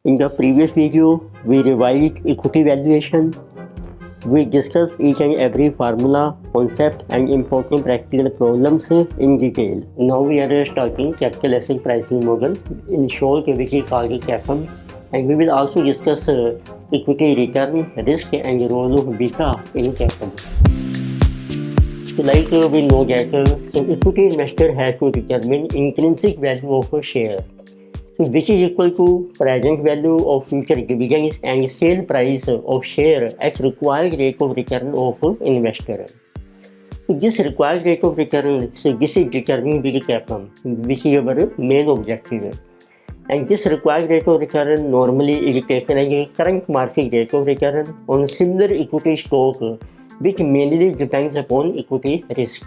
In the previous video, we revised equity valuation. We discussed each and every formula, concept, and important practical problems in detail. Now we are starting capital asset pricing model, in short, which is called CAPM, and we will also discuss equity return, risk, and role of beta in CAPM. So, we know that equity investor has to determine intrinsic value of a share. So which is equal to present value of future dividends and sale price of share at required rate of return of investor. So this required rate of return, so this is determined by the CAPM, which is our main objective. And this required rate of return normally is taken as a current market rate of return on similar equity stock, which mainly depends upon equity risk.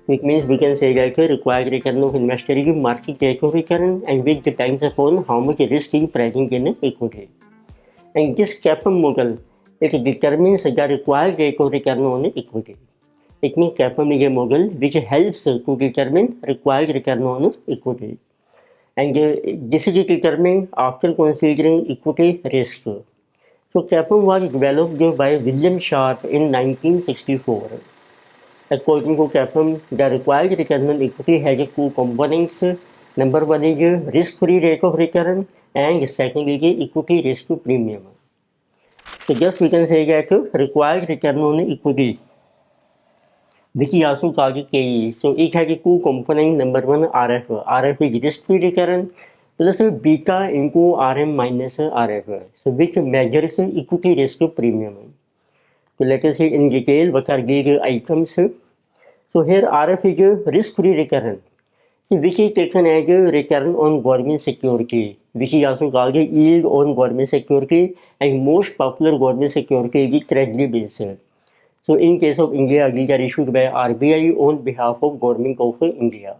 Which means we can say that required return of investor is market rate of return and which depends upon how much risk is present in equity. And this CAPM model, it determines the required rate of return on equity. It means CAPM is a model which helps to determine required return on equity. And this is determined after considering equity risk. So CAPM was developed by William Sharpe in 1964. According to CAPM, the required return on equity has two components. Number one is risk-free rate of return and second is equity risk premium. So just we can say that required return on equity, which is also called KE. So it has two components. Number one RF. RF is risk-free return plus beta into RM minus RF. So which measures equity risk premium. So let us see in detail what are these items. So here RF is a risk-free return, which is taken as a return on government security, which is also called a yield on government security, and most popular government security is treasury bills. So in case of India, these are issued by RBI on behalf of government of India.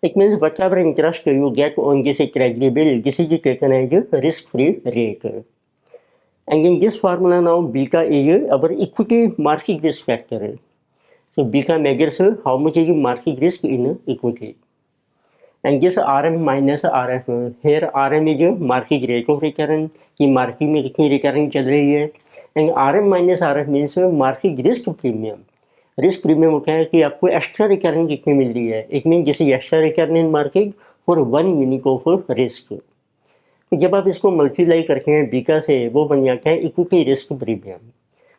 It means whatever interest you get on this treasury bill, this is taken as a risk-free rate. And in this formula now, beta is our equity market risk factor. So beta measures how much is market risk in equity. And this RM minus RF, here RM is market rate of return कि market में कितनी return चल रही है and RM minus RF means market risk premium. Risk premium होता है कि आपको एक्स्ट्रा रिटर्न कितनी मिल रही है. इट मीन जैसे extra return in market for one unit of risk. तो जब आप इसको मल्टीप्लाई करते हैं बीटा से वो बन जाता है इक्विटी रिस्क प्रीमियम.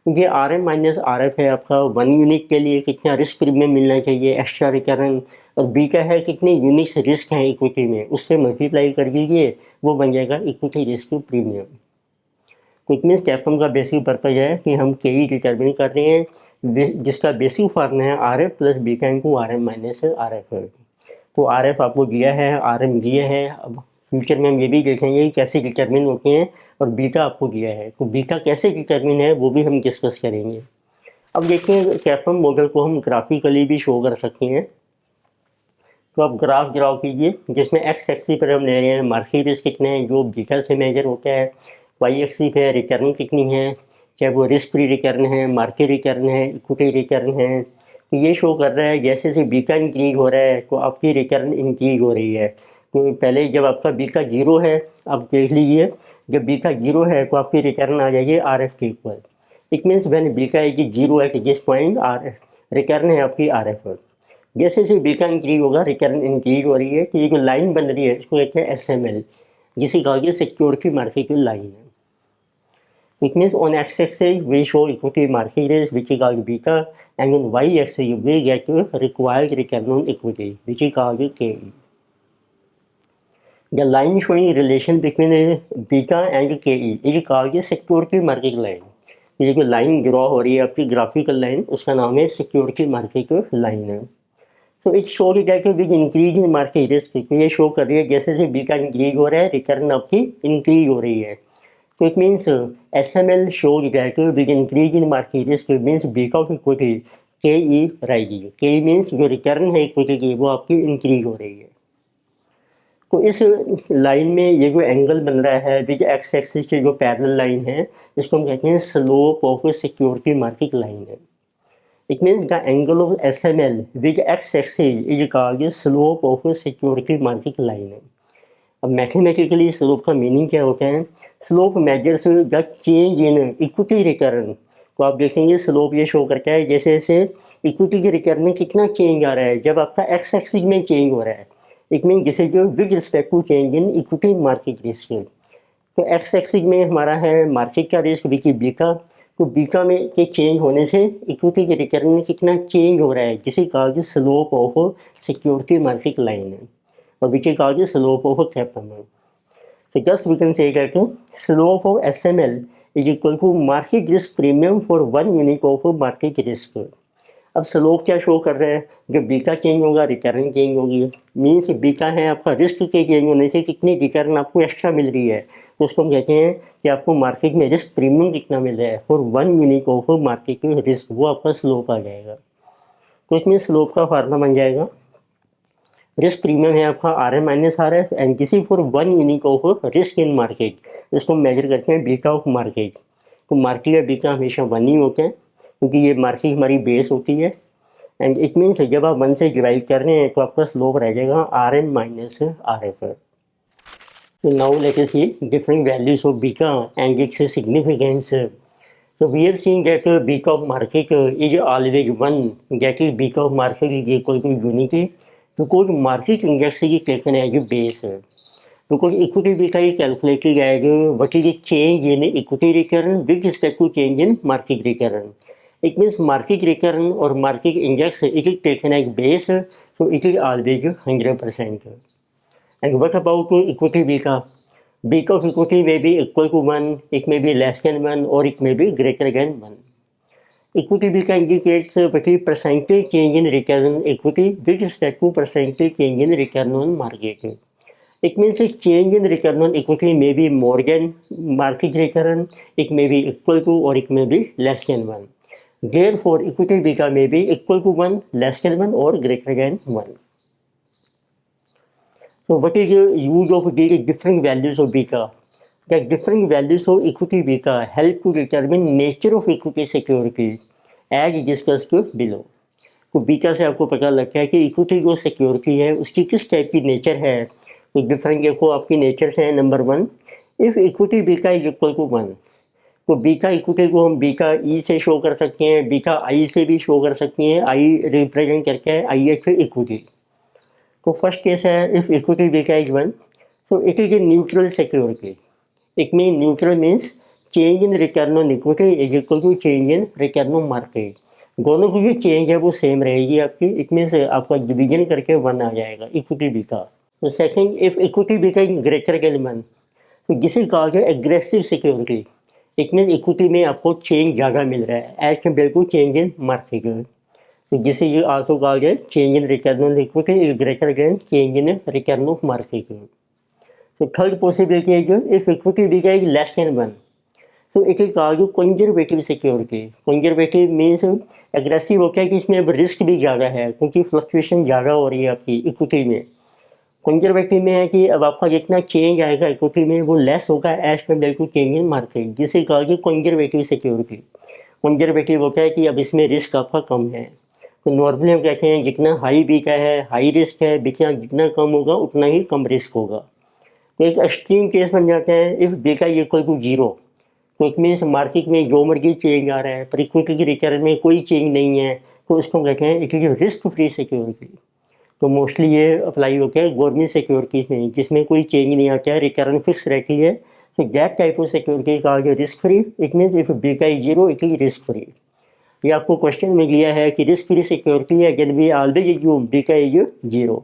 ये RM माइनस RF है आपका वन यूनिट के लिए कितना रिस्क प्रीमियम मिलना चाहिए एक्स्ट्रा रिटर्न और बीटा है कितने यूनिट्स रिस्क हैं इक्विटी में उससे मल्टीप्लाई कर दीजिए वो बन जाएगा इक्विटी रिस्क प्रीमियम. तो इट मीन्स कैपम का बेसिक पर्पज है कि हम के ई डिटर्मिन कर रहे हैं जिसका बेसिक फॉर्मूला है RF plus beta into RM minus RF. तो RF आपको दिया है RM दिया है. अब फ्यूचर में हम ये भी देखेंगे कि कैसे डिटर्मिन होते हैं और बीटा आपको दिया है तो बीटा कैसे डिटर्मिन है वो भी हम डिस्कस करेंगे. अब देखते हैं कैपम मॉडल को हम ग्राफिकली भी शो कर सकते हैं. तो आप ग्राफ ड्रॉ कीजिए जिसमें एक्स एक्सिस पर हम ले रहे हैं मार्केट रिस्क कितने हैं जो बीटा से मेजर होता है. वाई एक्सिस पे रिटर्न कितनी है चाहे वो रिस्क फ्री रिटर्न है मार्केट रिटर्न है इक्विटी रिटर्न है. तो ये शो कर रहा है जैसे जैसे बीटा इंक्रीज हो रहा है तो आपकी रिटर्न इंक्रीज हो रही है. तो पहले जब आपका बीटा जीरो है आप देख लीजिए जब बीटा जीरो है तो आपकी रिटर्न आ जाएगी RF के equal. It means when beta is zero at this point return है आपकी RF. जैसे जैसे बीटा इंक्रीज होगा रिटर्न इंक्रीज हो रही है. तो ये जो लाइन बन रही है इसको कहते हैं SML जिसे कहा गया सिक्योरिटी मार्केट की लाइन है. It means on x-axis we show equity market risk which is called beta and on y-axis we get required return on equity which is called KE. The line showing relation between beta and KE is called security market line. ये जो line draw हो रही है आपकी graphical line उसका नाम है security market line है. तो it show that with increase in market risk ये शो कर रही है जैसे जैसे बीटा इंक्रीज हो रहा है रिटर्न आपकी इंक्रीज हो रही है. So it means SML shows that with increase in market risk means beta of equity KE rises. KE means जो रिटर्न है इक्विटी की वो आपकी इंक्रीज हो रही है. तो इस लाइन में ये जो एंगल बन रहा है विद एक्स एक्सिस की जो पैरेलल लाइन है इसको हम कहते हैं slope of security market line है. It means the angle of SML with X axis is called slope of security market line है. अब मैथमेटिकली स्लोप का मीनिंग क्या होता है? Slope measures the change in equity return. तो आप देखेंगे स्लोप ये शो करता है जैसे जैसे इक्विटी के रिटर्न में कितना चेंज आ रहा है। जब आपका एक्स एक्सिस में चेंज हो रहा है, it mean this is with respect to change in equity market risk. तो एक्स एक्सिस में हमारा है मार्केट का रिस्क विच इज बीटा। तो बीटा में के चेंज होने से इक्विटी के रिटर्न में कितना चेंज हो रहा है, जिसे कहा कि slope of security market line है, और विच इज कहा कि slope of capital. So just we can say that slope of SML is equal to market risk premium for 1 unit of market risk। अब स्लोप क्या show कर रहा है? जब बीटा चेंज होगा रिटर्न चेंज होगी। मीन्स बीटा है आपका रिस्क के चेंज होने से कितनी रिटर्न आपको एक्स्ट्रा मिल रही है, तो उसको हम कहते हैं कि आपको मार्केट में रिस्क प्रीमियम कितना मिल रहा है for 1 unit of market risk, वो आपका स्लोप आ जाएगा। तो इसमें स्लोप का फार्मूला बन जाएगा, रिस्क प्रीमियम है आपका R M minus R F and किसी for 1 unit of risk in market. इसको मेजर करते हैं बीटा ऑफ मार्केट। तो मार्केट का बीटा हमेशा 1 ही होते हैं, क्योंकि ये मार्केट हमारी बेस होती है। एंड इट मीन्स जब आप 1 से डिवाइड कर रहे हैं तो आपका स्लोप रह जाएगा R M minus R F. तो now let us see different values of beta and its significance. So we have seen that beta of market is always 1, that is beta of market is equal to unity, because market index is taken as a base। Because equity beta is calculated as what is the change in equity return with respect to change in market return। It means market return or market index it is taken as base, so it is always 100%। And what about equity beta? Beta of equity may be equal to 1, it may be less than 1, or it may be greater than 1। Equity beta indicates percentage change in return on equity with respect to percentage change in return on market। It means a change in return on equity may be more than market return, it may be equal to, or it may be less than 1। Therefore, equity beta may be equal to 1, less than 1, or greater than 1। So what is the use of the different values of beta? The different values of equity beta help to determine nature of equity security as discussed below। तो beta से आपको पता लगता है कि equity जो security है उसकी किस टाइप की नेचर है। तो डिफरेंट देखो आपकी नेचर से है। Number 1, if equity beta is equal to 1, तो बीटा इक्विटी को हम बीटा ई से शो कर सकते हैं, बीटा आई से भी शो कर सकते हैं। आई रिप्रेजेंट करके है आई एच इक्विटी। तो फर्स्ट केस है if equity beta is 1, so it is a neutral security। It means neutral means change in return on equity is equal to change in return on market। दोनों की जो change है वो same रहेगी आपकी। It means आपका division करके 1 आ जाएगा इक्विटी बीटा। तो second, if equity beta is greater than 1, तो जिसे कहा गया aggressive security. It mean equity में आपको चेंज ज़्यादा मिल रहा है as compare to change in market. तो जिसे ये आल्सो कहा गया change in return on equity is greater than change in return of market. तो थर्ड पॉसिबिलिटी है जो if equity beta is less than 1, so it is कहा conservative security. Conservative means aggressive होता है कि इसमें अब रिस्क भी ज़्यादा है क्योंकि फ्लक्चुएशन ज़्यादा हो रही है आपकी इक्विटी में। कंजर्वेटिव में है कि अब आपका जितना चेंज आएगा इक्विटी में वो लेस होगा as compare to change in market, जिसे कहा गया कंजर्वेटिव सिक्योरिटी। कंजर्वेटिव होता है कि अब इसमें रिस्क आपका कम है। तो नॉर्मली हम कहते हैं जितना हाई बीटा है हाई रिस्क है, बीटा जितना कम होगा उतना ही कम रिस्क होगा। तो एक एक्सट्रीम केस बन जाता है इफ बीटा इक्वल टू 0, तो इट मीन्स मार्केट में जो मर्जी चेंज आ रहा है पर इक्विटी की रिटर्न में कोई चेंज नहीं है, तो इसको कहते हैं it is risk free security. तो मोस्टली ये अप्लाई होता है गवर्नमेंट सिक्योरिटीज में जिसमें कोई चेंज नहीं आता है, रिटर्न फिक्स रहती है। तो दैट टाइप ऑफ सिक्योरिटी कहा गया risk free. It means if beta is 0 it is risk free. ये आपको क्वेश्चन में दिया है कि रिस्क फ्री सिक्योरिटी है can be always assume beta is 0।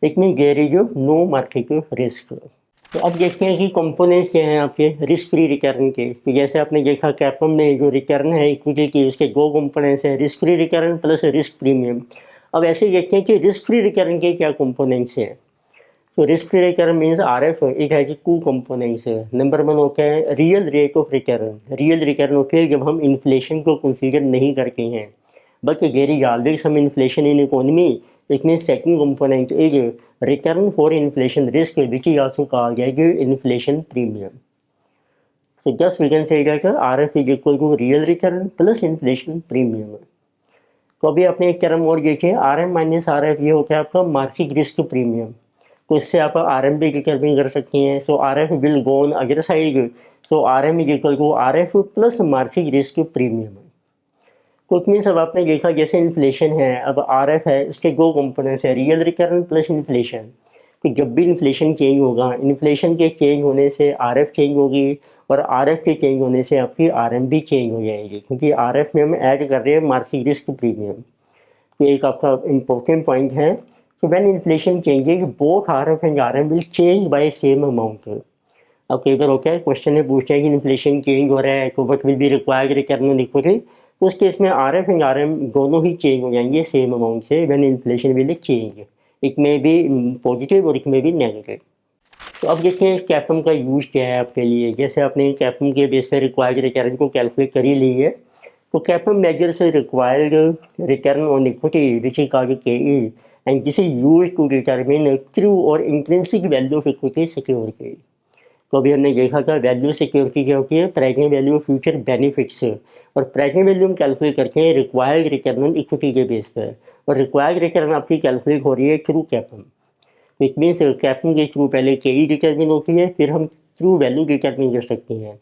It mean there is no market risk. तो अब देखते हैं कि कंपोनेंट्स क्या हैं आपके रिस्क फ्री रिटर्न के। तो जैसे आपने देखा कैपम में जो रिटर्न है इक्विटी की उसके 2 कंपोनेंट्स हैं, risk free return plus risk premium. अब ऐसे देखते हैं कि रिस्क फ्री रिटर्न के क्या कंपोनेंट्स हैं। तो risk free return means R F एक है कि 2 कंपोनेंट्स है। नंबर 1 होता है real rate of return. Real return होते हैं जब हम इन्फ्लेशन को कंसीडर नहीं करते हैं, but there is always some inflation in economy. It means second component is return for inflation risk which is also कहा गया है इन्फ्लेशन प्रीमियम। तो just we can say that R F is equal to real return plus inflation premium. तो अभी आपने एक term और देखे R M minus R F, ये होता है आपका मार्केट रिस्क प्रीमियम। तो इससे आप आर एम भी डिटरमिन कर सकती हैं। So R F will go on other side, so R M is equal to R F plus market risk premium. तो इट मीन्स अब आपने देखा जैसे इन्फ्लेशन है, अब आर एफ है, इसके दो कंपोनेंट्स है, रियल रिकरेंट प्लस इन्फ्लेशन। तो जब भी इन्फ्लेशन चेंज होगा, इन्फ्लेशन के चेंज होने से आर एफ चेंज होगी, और आर एफ के चेंज होने से आपकी आर एम भी चेंज हो जाएगी, क्योंकि आर एफ में हम ऐड कर रहे हैं मार्केट रिस्क प्रीमियम। तो एक आपका इम्पोर्टेंट पॉइंट है। तो when inflation changes both R F and R M will change by same amount. अब कई बार होता है क्वेश्चन में पूछते हैं कि इन्फ्लेशन चेंज हो रहा है तो what will be required return on equity. तो उस केस में R F and R M दोनों ही चेंज हो जाएंगे सेम अमाउंट से when inflation will change. It में भी पॉजिटिव और इट में भी नेगेटिव। तो अब देखते हैं कैपम का यूज क्या है आपके लिए। जैसे आपने कैपम के बेस पर रिक्वायर्ड रिटर्न को कैलकुलेट कर ही ली है, तो CAPM measures required return on equity which is called Ke, and this is used to determine true और intrinsic value of equity security. तो अभी हमने देखा था वैल्यू सिक्योरिटी क्या होती है, present value of future benefits, और प्रेजेंट वैल्यू हम कैलकुलेट करते हैं रिक्वायर्ड रिटर्न ऑन इक्विटी के बेस पर, और रिक्वायर्ड रिटर्न आपकी कैलकुलेट हो रही है थ्रू कैपम। तो इट मीन्स कैपम के थ्रू पहले के ई डिटर्मिन होती है, फिर हम थ्रू वैल्यू डिटर्मिन कर सकते हैं।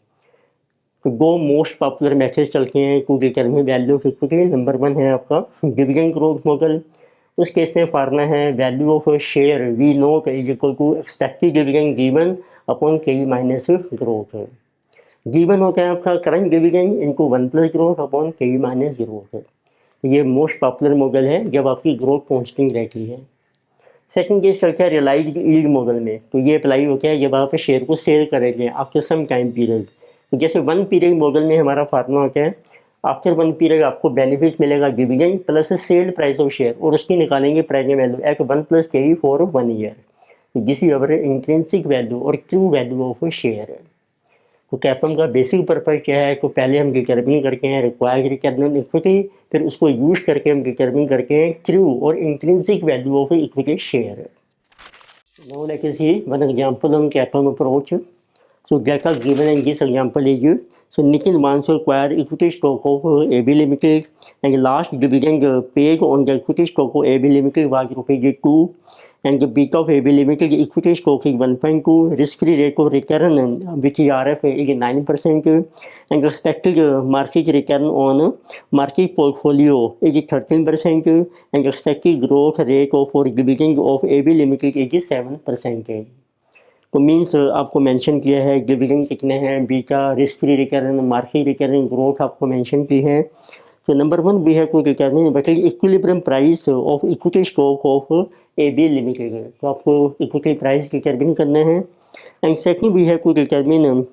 तो दो मोस्ट पॉपुलर मेथड्स चलते हैं to determine value of equity. Number one है आपका डिविडेंड ग्रोथ मॉडल। उस केस में फार्मूला है value of share V naught is equal to expected dividend given upon K minus growth. Given होता है आपका current dividend into 1 plus growth upon K minus growth. ये most popular model है जब आपकी ग्रोथ कॉन्स्टेंट रहती है। सेकंड केस चलता है रियलाइज्ड यील्ड मॉडल में। तो ये अप्लाई होता है जब आप शेयर को सेल करेंगे आफ्टर सम टाइम पीरियड। तो जैसे वन पीरियड मॉडल में हमारा फार्मूला होता है आफ्टर वन पीरियड आपको बेनिफिट्स मिलेगा dividend plus sale price of share, और उसकी निकालेंगे प्रेजेंट वैल्यू एट 1 प्लस के for 1 year. This is our intrinsic value और ट्रू वैल्यू ऑफ शेयर। तो कैपम का बेसिक पर्पज क्या है, तो पहले हम डिटर्मिन करके हैं रिक्वायर्ड रिटर्न ऑन इक्विटी, फिर उसको यूज करके हम डिटर्मिन करके हैं ट्रू और intrinsic value of equity share. Now let us see one example on CAPM approach. So data given in this example is so Nitin wants to acquire equity stock of AB Limited, and the last dividend paid on the equity stock of AB Limited was rupees 2, and the beta of AB Limited equity stock is 1.2, risk-free rate of return which is RF is 9%, and the expected market return on market portfolio is 13%, and the expected growth rate of for dividend of AB Limited is 7%. तो means आपको mention किया है dividend कितने हैं, beta, risk free return, market return, growth आपको mention की है। तो number one we have to determine what is equilibrium price of equity stock of AB limited. तो आपको इक्विटी प्राइस डिटरमिन करना है। And second we have to determine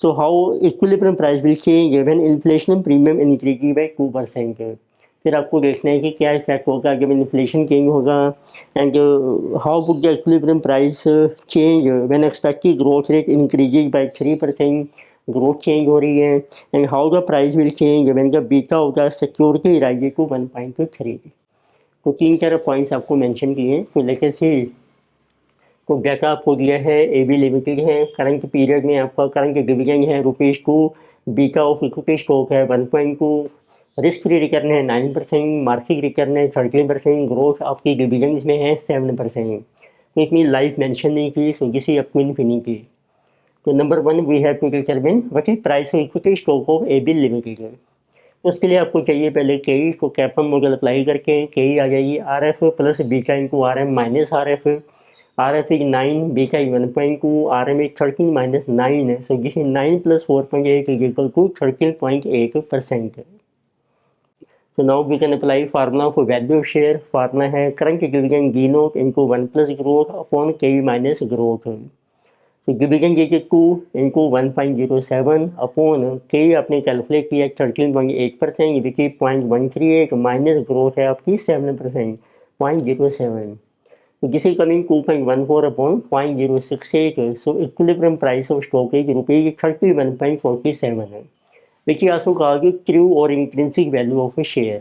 so how equilibrium price will change when inflation premium increase by 2%। फिर आपको देखना है कि क्या इफेक्ट होगा जब इन्फ्लेशन चेंज होगा, and how would the equilibrium price change when expected growth rate increases by 3%। Growth change हो रही है, and how the price will change when the beta of the security rises to 1.3। तो तीन चार points आपको mention किए हैं। तो लेके सी तो डाटा आपको दिया है एबी लिमिटेड है, करंट पीरियड में आपका करंट डिविडेंड है ₹2, बीटा ऑफ इक्विटी स्टॉक है 1.2, रिस्क फ्री रिटर्न है 9%, मार्केट रिटर्न है 13%, ग्रोथ आपकी डिविडेंड्स में है 7%। तो इतनी लाइफ मेंशन नहीं की, सो किसी अपनी नहीं की। तो number one we have to determine what is price of equity stock of AB limited. उसके लिए आपको चाहिए पहले केई को कैपम मॉडल अप्लाई करके केई आ जाएगी R F plus beta into R M minus R F. R F is 9, beta is 1.2, R M is 13 minus 9, so this is 9 plus 4.8 is equal to 13.8%। So now we can apply formula for value of share. Formula है current dividend D naught into 1 plus growth upon K minus growth. So dividend is 2 into 1.07 upon K आपने calculate किया 13.8%, which is 0.138 minus growth है आपकी 7%, 0.07. So this is coming 2.14 upon 0.068. So equilibrium price of stock is rupees 31.47. which is also called the true or intrinsic value of a share.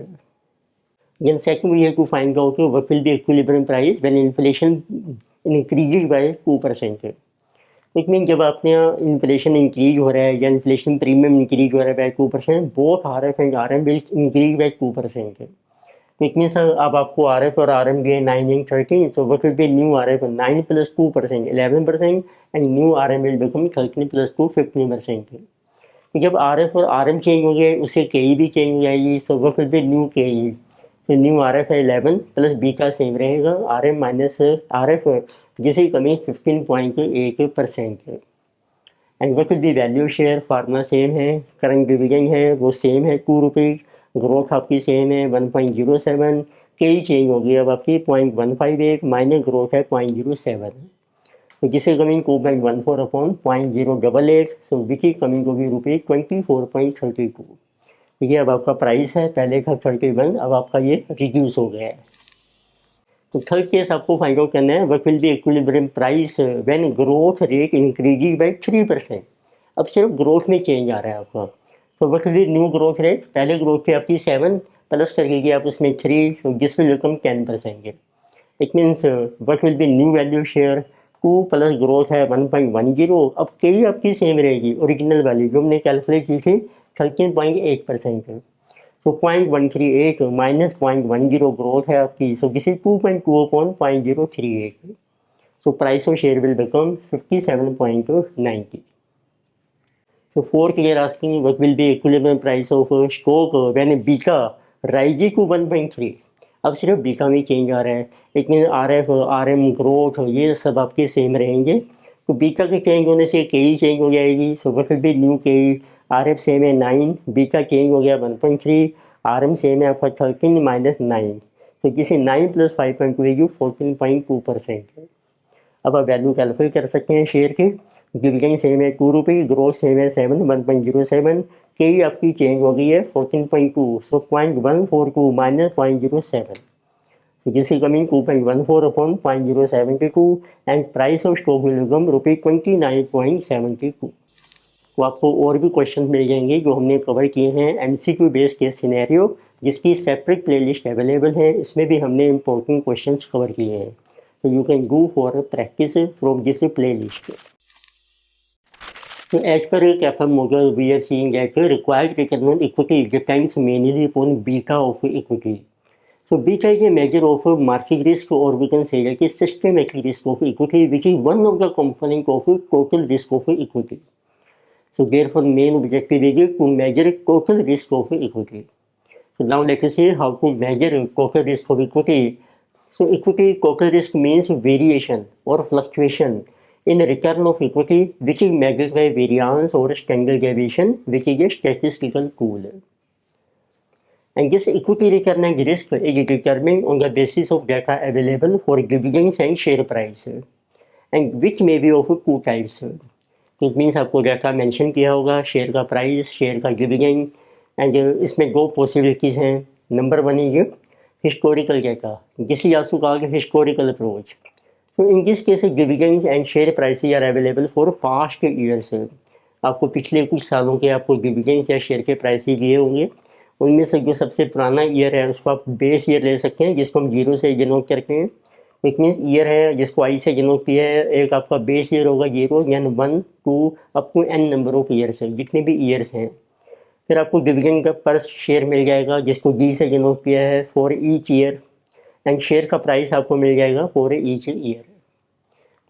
Then second we have to find out what will be equilibrium price when inflation increases by 2%. It means जब आपने inflation increase हो रहा है या inflation premium increase हो रहा है by 2%, both R F and R M will increase by 2%. तो इट मीन्स अब आपको आर एफ और आर एम दिए 9 and 13, so what will be new RF 9 plus 2% 11% and new RM will become 13 plus 2 15%। तो जब आर एफ और R M change हो गए उससे के ई भी चेंज हो जाएगी, so what will be new के ई, तो न्यू आर एफ है 11 प्लस बी का सेम रहेगा R M minus R F जिसकी कमी 15.1%। And what will be value share, formula same है, करंट डिविजन है वो सेम है 2 रुपीज़, ग्रोथ आपकी सेम है 1.07, कई चेंज होगी अब आपकी 0.158 माइनस ग्रोथ है 0.07, तो जिससे coming 2.14 upon 0.088, so which is coming to be rupees 24.32। ये अब आपका प्राइस है, पहले का 31, अब आपका ये रिड्यूस हो गया है। तो थर्ड केस आपको फाइंड आउट करना है what will B equilibrium price when growth rate increasing by 3%। अब सिर्फ ग्रोथ में चेंज आ रहा है आपका, तो what will B new growth rate, पहले ग्रोथ थी आपकी 7 प्लस कर लीजिए आप उसमें 3, तो this will become 10%। It means what will B new value share 2 plus growth है 1.10, अब कई आपकी सेम रहेगी ओरिजिनल वाली जो हमने कैलकुलेट की थी 13.8%। तो 0.138 माइनस 0.10 ग्रोथ है आपकी, सो this is 2.2 upon 0.038, so price of share will become 57.90। So 4 clear asking what will be equilibrium price of stock when beta rise to 1.3। अब सिर्फ बीटा में चेंज आ रहा है, it mean R F R M growth ये सब आपके same रहेंगे, तो बीटा के चेंज होने से के ई चेंज हो जाएगी, सो what will be न्यू के ई, आर एफ सेम है 9, बीटा चेंज हो गया 1.3, आर एम सेम है आपका 13 माइनस 9, तो जिसे 9 प्लस 5.2 14.2%। अब आप वैल्यू कैलकुलेट कर सकते हैं शेयर की, डिविजन सेम है 2 रुपीज़, ग्रोथ सेम है 7 1.07, के आपकी चेंज हो गई है 14.2, सो 0.142 माइनस 0.07, जिसकी coming 2.14 upon 0.072 and price of stock will become ₹29.72। तो आपको और भी क्वेश्चन मिल जाएंगे जो हमने कवर किए हैं एमसीक्यू बेस्ड केस सिनेरियो, जिसकी सेपरेट प्लेलिस्ट अवेलेबल है, इसमें भी हमने इंपॉर्टेंट क्वेश्चंस कवर किए हैं, so you can go for a practice from this playlist. So as per CAPM model, we are seeing that required return on equity depends mainly upon beta of equity. So beta is a measure of market risk, or we can say that is systematic risk of equity, which is one of the component of total risk of equity. So therefore main objective is to measure total risk of equity. So now let us see how to measure total risk of equity. So equity total risk means variation or fluctuation in return of equity, which is measured by variance or standard deviation, which is a statistical tool. And this equity return and risk is determined on the basis of data available for dividends and share price, and which may be of two types. It means आपको data mention किया होगा, share का price, share का dividend, and इसमें दो possibilities हैं। Number 1 is historical data, this is also called historical approach. तो in this case dividends and share prices are available for past years. आपको पिछले कुछ सालों के आपको डिविडेंड्स या शेयर के प्राइसेस दिए होंगे, उनमें से जो सबसे पुराना ईयर है उसको आप बेस ईयर ले सकते हैं, जिसको हम 0 से डिनोट करते हैं। इट मीन्स ईयर है जिसको आई से डिनोट किया है, एक आपका बेस ईयर होगा 0 यानी 1 2 up to n number of years है, जितने भी ईयर्स हैं। फिर आपको डिविडेंड का पर शेयर मिल जाएगा जिसको डी से डिनोट किया है for each year, and share का प्राइस आपको मिल जाएगा फॉर ईच ईयर।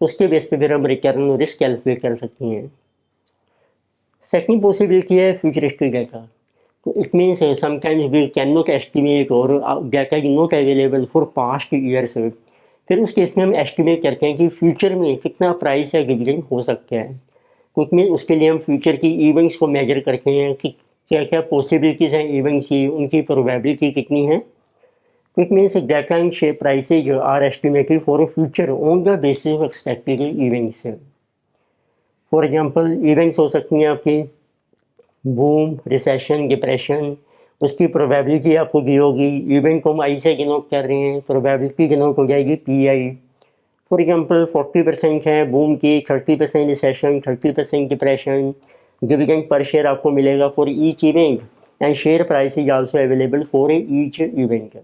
तो उसके बेस पे फिर हम रिटर्न और रिस्क कैलकुलेट कर सकते हैं। सेकंड पॉसिबिलिटी है फ्यूचरिस्टिक डाटा। तो it means sometimes we can not estimate और data is not available for past years. फिर उस केस में हम एस्टिमेट करते हैं कि फ्यूचर में कितना प्राइस या डिविडेंड हो सकता है। तो इट मीन्स उसके लिए हम फ्यूचर की इवेंट्स को मेजर करते हैं कि क्या क्या पॉसिबिलिटीज़ हैं इवेंट्स की, उनकी प्रोबेबिलिटी कितनी है। तो it means data and share prices are estimated for future on the basis of expected events. For example events हो सकती हैं आपकी बूम, रिसेशन, डिप्रेशन, उसकी प्रोबेबिलिटी आपको दी होगी। इवेंट को हम आई से डिनोट कर रहे हैं, प्रोबेबिलिटी डिनोट हो जाएगी PI। फॉर एग्जांपल 40% है बूम की, 30% recession, 30% depression. Dividend per share आपको मिलेगा for each event, and share price is also available for each event.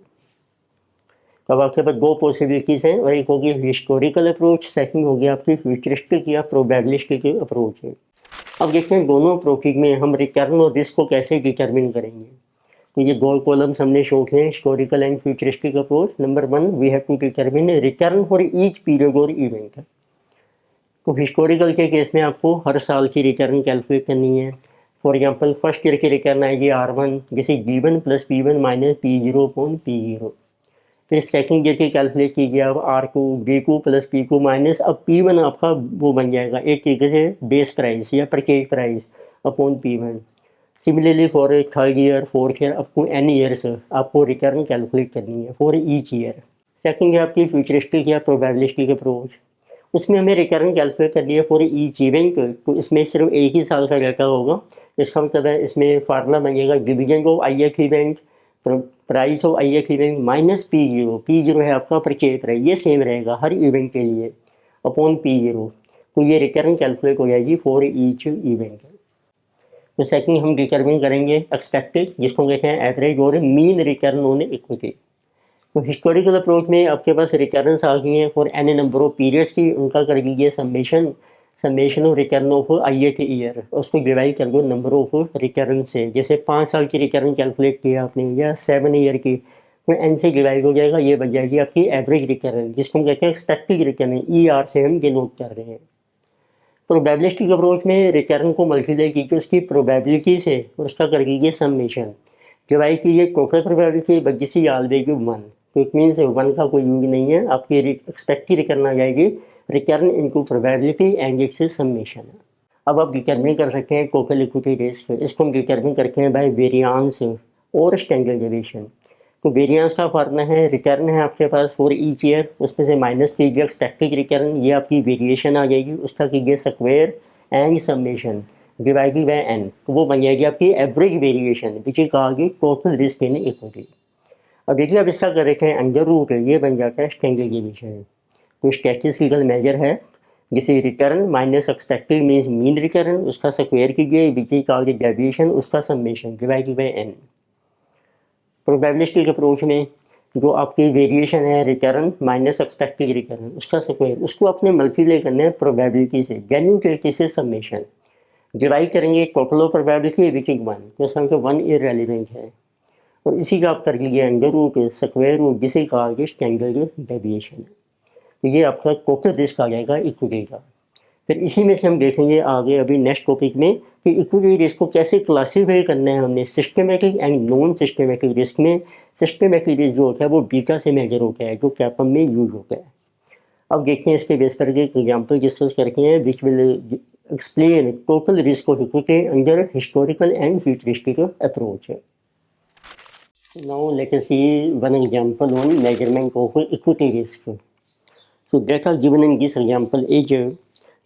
अब आपके पास दो पॉसिबिलिटीज़ हैं, और एक होगी हिस्टोरिकल अप्रोच, सेकंड होगी आपकी फ्यूचरिस्टिक या प्रोबेबिलिस्टिक अप्रोच है। अब देखते हैं दोनों अप्रोच में हम रिटर्न और रिस्क को कैसे डिटरमिन करेंगे। तो ये 2 कॉलम्स हमने शो किए हैं, historical and futuristic approach. Number 1 we have to determine return for each period और इवेंट। तो हिस्टोरिकल के केस में आपको हर साल की रिटर्न कैलकुलेट करनी है। फॉर एग्जांपल फर्स्ट ईयर की रिटर्न आएगी R1, जैसे G1 plus P1 minus P0 upon P0। फिर सेकंड ईयर की कैलकुलेट कीजिए आप R2, D2 plus P2 minus, अब P1 आपका वो बन जाएगा एक तरीके से बेस प्राइस या purchase price upon P1। Similarly for third year, fourth year, up to N years आपको रिटर्न कैलकुलेट करनी है फॉर ईच ईयर। सेकंड है आपकी फ्यूचरिस्टिक या प्रोबेबिलिस्टिक अप्रोच। उसमें हमें रिटर्न कैलकुलेट करनी है फॉर ईच इवेंट। तो इसमें सिर्फ एक ही साल का डाटा होगा। इसका मतलब है इसमें फार्मूला बनेगा division of I x event, price of I x event minus P0। P0 है आपका परचेज प्राइस, ये सेम रहेगा हर इवेंट के लिए, अपॉन P0। तो ये रिटर्न कैलकुलेट हो जाएगी फॉर ईच इवेंट। तो सेकंड हम डिटरमिन करेंगे एक्सपेक्टेड, जिसको कहते हैं एवरेज और मीन रिटर्न ऑन इक्विटी। तो हिस्टोरिकल अप्रोच में आपके पास रिटर्न्स आ गई हैं for any number of periods की, उनका कर लीजिए समेशन ऑफ रिटर्न ऑफ आई के ईयर, उसको डिवाइड कर दो नंबर ऑफ रिटर्न से। जैसे 5 साल की रिटर्न कैलकुलेट किया आपने या 7 ईयर की, तो एन से डिवाइड हो जाएगा, ये बन जाएगी आपकी एवरेज रिटर्न, जिसको हम कहते हैं एक्सपेक्टेड रिटर्न, ER से हम डिनोट कर रहे हैं। प्रोबेबिलिस्टिक अप्रोच में रिटर्न को मल्टीप्लाई कीजिए उसकी प्रोबेबिलिटी से और उसका कर लीजिए समेशन, डिवाइड कीजिए total probability by this is always 1। तो इट मीन्स 1 का कोई यूज नहीं है, आपकी एक्सपेक्टेड रिटर्न आ जाएगी return into probability and it's summation. अब आप डिटरमिन कर सकते हैं टोटल इक्विटी रिस्क, इसको हम डिटरमिन करते हैं बाय वेरिएंस और स्टैंडर्ड डेविएशन। तो वेरिएंस का फार्मूला है, रिटर्न है आपके पास फॉर ईच ईयर, उसमें से माइनस कीजिए एक्सपेक्टेड रिटर्न, ये आपकी वेरिएशन आ जाएगी, उसका कीजिए square and summation divided by n, तो वो बन जाएगी आपकी average variation which is called total risk in equity. अब देखिए अब इसका कर रखे हैं अंडर रूट, ये बन जाता है स्टैंडर्ड डेविएशन। तो स्टैटिस्टिकल मेजर है जिसे return minus expected means mean return, उसका स्क्वायर कीजिए विच इज कॉल्ड डेविएशन, उसका summation divided by n। Probabilistic approach में जो आपकी वेरिएशन है रिटर्न माइनस एक्सपेक्टेड रिटर्न, उसका स्क्वायर, उसको अपने मल्टीप्लाई करना है प्रोबेबिलिटी से, जेन्युइनिटी से समेशन, डिवाइड करेंगे total of probability which is 1, तो इसका मतलब 1 इररेलेवेंट है, और इसी का आप कर लीजिए अंडर रूट स्क्वायर रूट, जिसे कहा गया स्टैंडर्ड डेविएशन। तो ये आपका टोटल रिस्क आ जाएगा इक्विटी का। फिर इसी में से हम देखेंगे आगे अभी नेक्स्ट टॉपिक में कि इक्विटी रिस्क को कैसे क्लासीफाई करना है हमने systematic and non systematic risk में। सिस्टमेटिक रिस्क जो होता है वो बीटा से मेजर होता है, जो कैपम में यूज होता है। अब देखते हैं इसके बेस पर एक एग्जाम्पल डिस्कस करते हैं which will explain total risk of equity under historical and futuristic approach. Now let us see one example on measurement of equity risk. So data given in this example is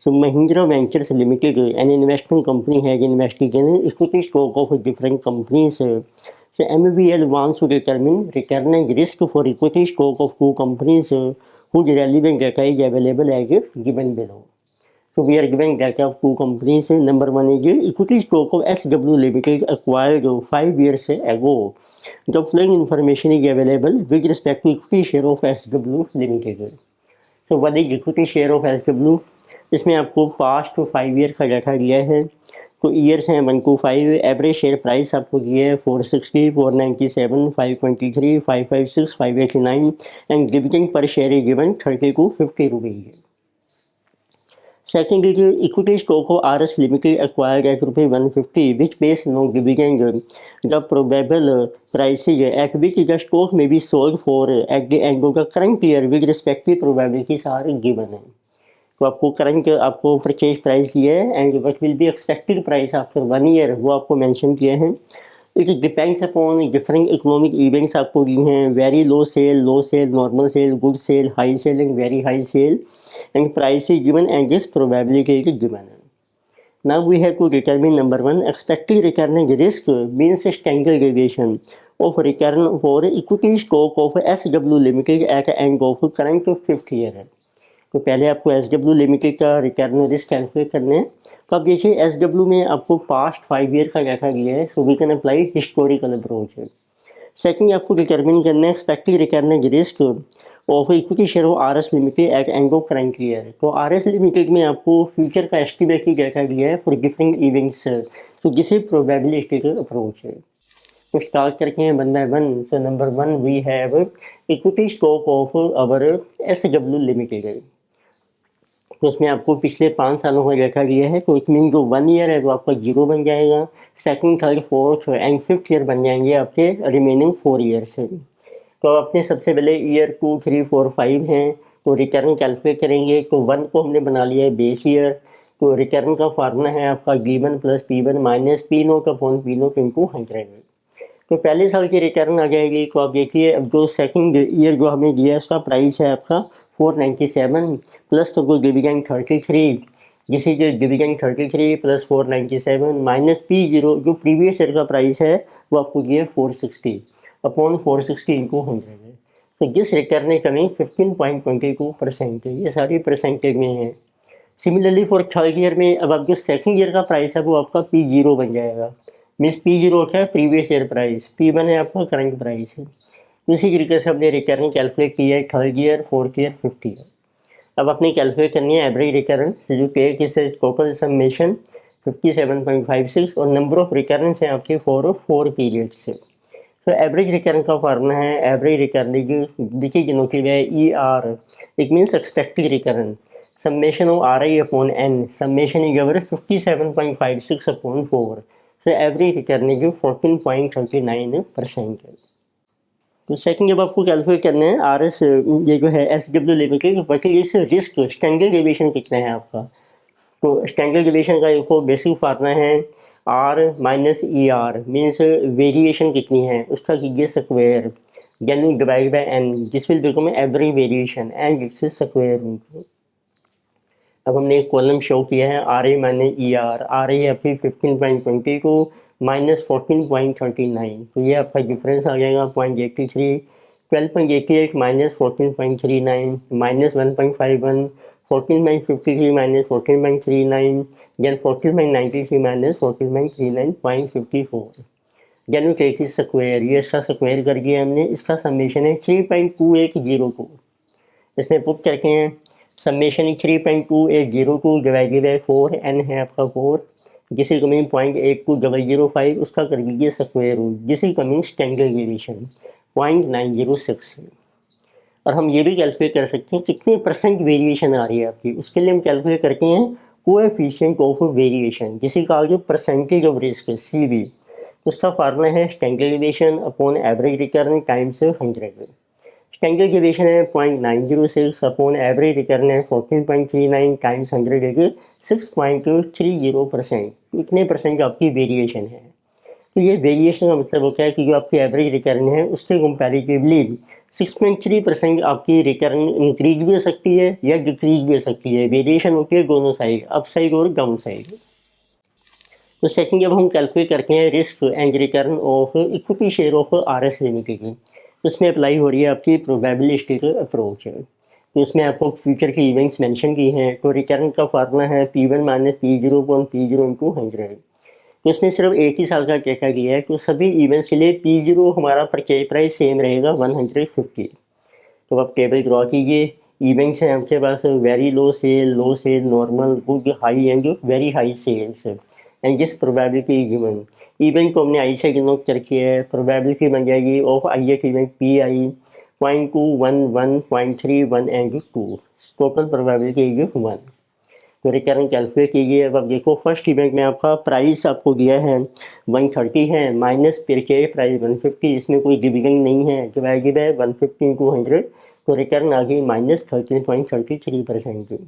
so Mahindra Ventures Limited, an investment company, has invested in equity stock of different companies. So MVL wants to determine return and risk for equity stock of 2 companies whose relevant data is available as given below. So we are given data of 2 companies. Number 1 is equity stock of SW Limited acquired 5 years ago. The following information is available with respect to equity share of SW Limited. तो what is equity share of SW, इसमें आपको past 5 year का data दिया है। तो years हैं 1 to 5, average share price आपको दिया है 460, 497, 523, 556, 589 and dividend per share is given 30 to 50 rupees. Second is equity stock of RS Limited acquired at ₹150 which pays no dividend. The probable prices at which the stock may be sold for at the end of the current year with respective probabilities are given है। तो आपको current आपको purchase price दिया है and what will be expected price after 1 year वो आपको mention किया है। It depends upon different economic events आपको दी हैं, very low sale, normal sale, good sale, high sale and very high sale, and price is given and this probability is given. Now we have to determine number 1 expected return and risk means standard deviation of return for equity stock of SW Limited at end of current 5th year. तो पहले आपको SW Limited का return risk calculate करने हैं। तो आप देखिए SW में आपको पास्ट 5 ईयर का डाटा दिया है, so we can apply historical approach. Second आपको डिटरमिन करना है expected return and risk of equity share of RS Limited at end of current year. तो RS Limited में आपको फ्यूचर का एस्टिमेट की डाटा दिया है फॉर डिफरेंट इवेंट्स, तो जिसे प्रोबेबिलिस्टिक अप्रोच है। तो स्टार्ट करके हैं one by one. So number one we have equity stock of our SW limited. तो उसमें आपको पिछले 5 सालों का देखा गया है, तो इट मीन जो 1 ईयर है वो आपका 0 बन जाएगा, second, third, fourth and fifth year बन जाएंगे आपके रिमेनिंग 4 ईयर से। तो अपने सबसे पहले ईयर 2, 3, 4, 5 हैं, तो रिटर्न कैलकुलेट करेंगे। तो 1 को हमने बना लिया है बेस ईयर। तो रिटर्न का फार्मूला है आपका G1 plus P1 minus P0 upon P0 into 100। तो पहले साल की रिटर्न आ जाएगी। तो आप देखिए, अब जो सेकंड ईयर जो हमें दिया है उसका प्राइस है आपका 497 प्लस तो कोई डिविडेंड 33, जिसे जो डिविडेंड 33 प्लस 497 माइनस P0 जो प्रीवियस ईयर का प्राइस है वो आपको दिया 460 अपॉन 460 इंटू 100 है। तो जिस रिटर्न है कमिंग 15.22% है। ये सारी परसेंटेज में है। सिमिलरली फॉर थर्ड ईयर में अब आप जो सेकंड ईयर का प्राइस है वो आपका P0 बन जाएगा। मीन्स P0 क्या है, प्रीवियस ईयर प्राइस, P1 है आपका करंट प्राइस है। इसी तरीके से हमने रिटर्न कैलकुलेट किया है third year, fourth year, fifth year. अब अपनी कैलकुलेट करनी है एवरेज रिटर्न से जो पे किससे टोटल समेशन 57.56 और नंबर ऑफ रिकरेंस है आपके 4 पीरियड से। तो एवरेज रिटर्न का फार्मूला है एवरेज रिटर्न देखिए डिनोटेड है ER। It means expected return summation of RI upon N। Summation is our 57.56 upon 4। तो एवरेज रिटर्न इज 14.39% है। तो सेकंड जब आपको कैलकुलेट करना है RS ये जो है SW limited working risk standard deviation कितना है आपका। तो स्टैंडर्ड डेविएशन का एक बेसिक फार्मूला है R minus ER means variation कितनी है उसका कीजिए square, then you divide by N this will become average variation and its square root. अब हमने एक कॉलम शो किया है RA माइनस ER। RA है आपकी 15.22 माइनस 14.39, तो ये आपका डिफरेंस आ जाएगा 0.83। 12.88 minus 14.39 minus 1.51, 14.53 minus 14.39, then 14.93 minus 14.39.54। Then we take is square, ये इसका स्क्वायर कर दिया हमने। इसका समेशन है 3.280 इसमें पुट करके हैं समेशन 3.280 डिवाइडेड बाई 4, N है आपका 4, जिसे कमिंग 0.82005 उसका कर दीजिए स्क्वायर रूट, जिसे कमिंग स्टैंडर्ड डेविएशन 0.906 है। और हम ये भी कैलकुलेट कर सकते हैं कितने परसेंट वेरिएशन आ रही है आपकी। उसके लिए हम कैलकुलेट करते हैं कोएफिशिएंट ऑफ वेरिएशन, जिसे कहा जो परसेंटेज ऑफ रिस्क CV। उसका फार्मूला है standard deviation upon average return times 100। Standard deviation है 0.906 अपॉन एवरेज रिटर्न है 14.39 टाइम्स 100 है 6.30%। इतने परसेंट आपकी वेरिएशन है। तो ये वेरिएशन का मतलब होता है कि जो आपकी एवरेज रिटर्न है उसके कंपैरेटिवली 6.3% आपकी रिटर्न इंक्रीज भी हो सकती है या डिक्रीज भी हो सकती है। वेरिएशन होती है दोनों साइड, अप साइड और डाउन साइड। तो सेकंड जब हम कैलकुलेट करते हैं risk and return of equity share of RS limited, उसमें अप्लाई हो रही है आपकी प्रोबेबिलिस्टिक अप्रोच। तो इसमें आपको फ्यूचर के इवेंट्स मेंशन किए हैं। तो रिटर्न का फार्मूला है P1 minus P0 upon P0 into 100। तो इसमें सिर्फ एक ही साल का देखा गया है। तो सभी इवेंट्स के लिए P0 हमारा परचेज प्राइस सेम रहेगा 150। तो आप टेबल ड्रॉ कीजिए। इवेंट्स हैं आपके पास very low sale, normal, good, high and very high sales and जिस प्रोबेबिलिटी गिवन। इवेंट को हमने आई से डिनोट करके है, प्रोबेबिलिटी बन जाएगी of I event PI 0.211, 0.31 and 2, total probability is 1। तो रिटर्न कैलकुलेट कीजिए। अब आप देखो फर्स्ट इवेंट में आपका प्राइस आपको दिया है 130 है माइनस परचेज प्राइस 150, इसमें कोई डिविडेंड नहीं है, डिवाइडेड बाय 150 इंटू 100, तो रिटर्न आ गई माइनस 13.33%।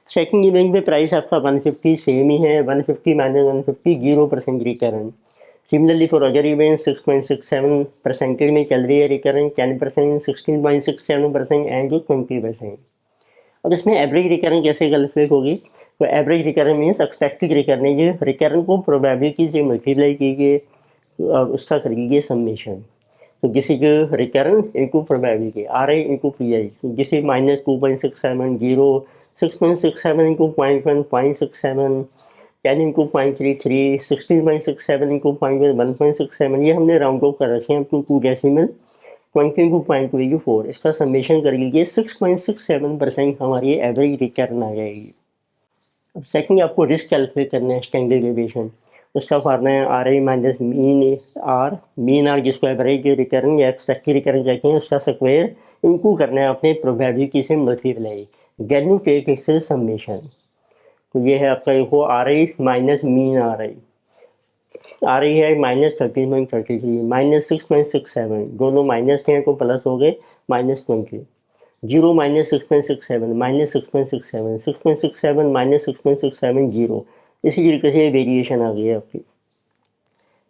सेकंड इवेंट में प्राइस आपका 150 सेम ही है, 150 minus 150 0% return. Similarly for other event 6.67 percentage में चल रही है रिटर्न, 10%, 16.67% एंड 20%। अब इसमें एवरेज रिटर्न कैसे कैलकुलेट होगी। तो average return means expected return है, ये रिटर्न को प्रोबेबिलिटी से मल्टीप्लाई कीजिए और उसका कर लीजिए समेशन। तो जिसे जो return into probability RI into PI, जिसे माइनस 2.67 0, 6.67 इंटू 0.1 0.67, 10 इंटू 0.33, 16.67 इंटू 1.67, ये हमने राउंड ऑफ कर रखे हैं टू 2 डेसिमल 22.24। इसका समेशन कर लीजिए 6.67% हमारी एवरेज रिटर्न आ जाएगी। अब सेकंड आपको रिस्क कैलकुलेट करना है स्टैंडर्ड डेविएशन। उसका फार्मूला है R I minus mean R जिसको एवरेज रिटर्न या एक्सपेक्टेड रिटर्न कहते हैं उसका स्क्वायर इनको करना है आपने प्रोबेबिलिटी से multiply, then you take its summation. तो ये है आपका देखो R I minus mean R I है -13.33 -6.67, दोनों माइनस थे तो प्लस हो गए -20, 0 -6.67 -6.67 6.67 -6.67 0। इसी तरीके से वेरिएशन आ गई है आपकी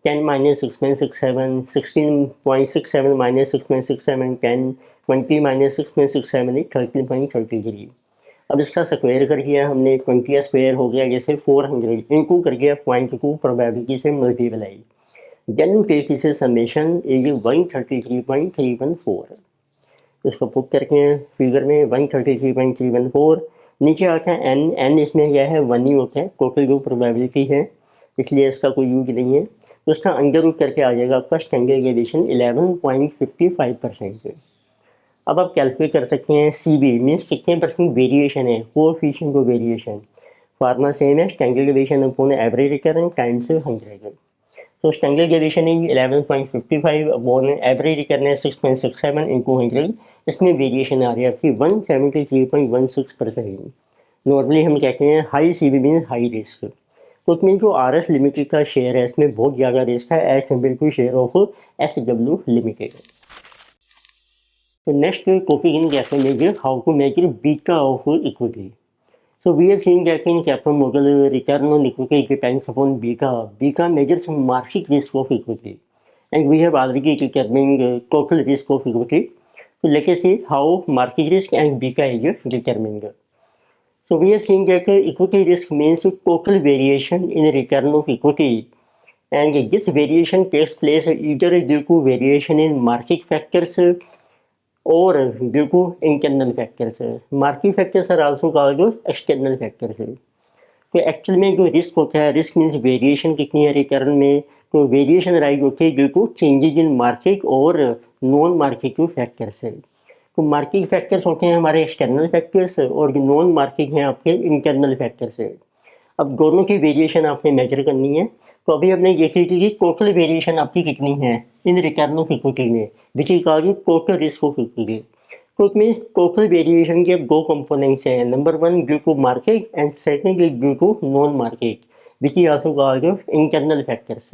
10 -6.67 16.67 -6.67 10 20 -6.67 13.33। अब इसका स्क्वायर कर दिया हमने, 20 का स्क्वायर हो गया जैसे 400 इनको कर गया 0.2 प्रोबेबिलिटी से मल्टीप्लाई, देन यू टेक इसे समेशन इज 133.314। इसको पुट करके हैं फिगर में 133.314, नीचे आता है एन इसमें क्या है 1 ही होता है, टोटल जो प्रोबेबिलिटी है इसलिए इसका कोई यूज नहीं है, तो इसका अंडर रूट करके आ जाएगा आपका स्टैंडर्ड डेविएशन 11.55%। अब आप कैलकुलेट कर सकते हैं सी बी मीन्स कितने परसेंट वेरिएशन है, coefficient of variation. Formula same है, standard deviation upon average recurrence times 100। तो स्टैंडर्ड डेविएशन है 11.55 अपॉन एवरेज रिकरेंस 6.67 इंटू 100, इसमें वेरिएशन आ रही है आपकी 173.16%। नॉर्मली हम कहते हैं high C B means high risk, तो उसमें जो आर एस लिमिटेड का शेयर है इसमें बहुत ज़्यादा रिस्क है as compare to share of S W limited. So next topic in capital measure, how to measure beta of equity. So we have seen that in capital model return on equity depends upon beta. Beta measures market risk of equity, and we have already determined total risk of equity. So let us see how market risk and beta is determined. So we have seen that equity risk means total variation in return of equity, and this variation takes place either due to variation in market factors और due to internal factors. Market factors are also called external factors. तो actual में जो risk होता है, risk means variation कितनी है return में, तो वेरिएशन राइज होती है due to changes in market और नॉन मार्केट फैक्टर्स है। तो मार्केट फैक्टर्स होते हैं हमारे एक्सटर्नल फैक्टर्स और नॉन मार्केट हैं आपके इंटरनल फैक्टर्स है। अब दोनों की वेरिएशन आपने मेजर करनी है, तो अभी हमने देख ली थी कि टोटल वेरिएशन आपकी कितनी है इन रिटर्न ऑफ इक्विटी में, which is called total risk of equity. तो इट मीन्स टोटल वेरिएशन के दो कंपोनेंट्स हैं, number 1 due to market and second is due to non market which is also called internal factors.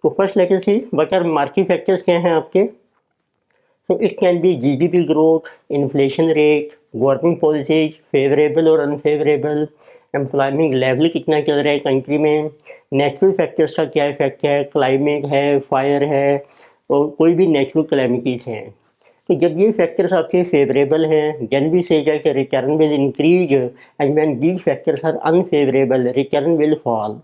तो first let us see what are market factors क्या हैं आपके। तो it can be GDP growth, inflation rate, government policies favourable और unfavourable, employment level कितना चल रहा है कंट्री में, नेचुरल फैक्टर्स का क्या इफेक्ट है, क्लाइमेट है, फायर है और कोई भी नेचुरल कैलेमिटीज़ हैं। तो जब ये फैक्टर्स आपके फेवरेबल हैं देन वी से कि return will increase, and when these factors are unfavourable return will fall.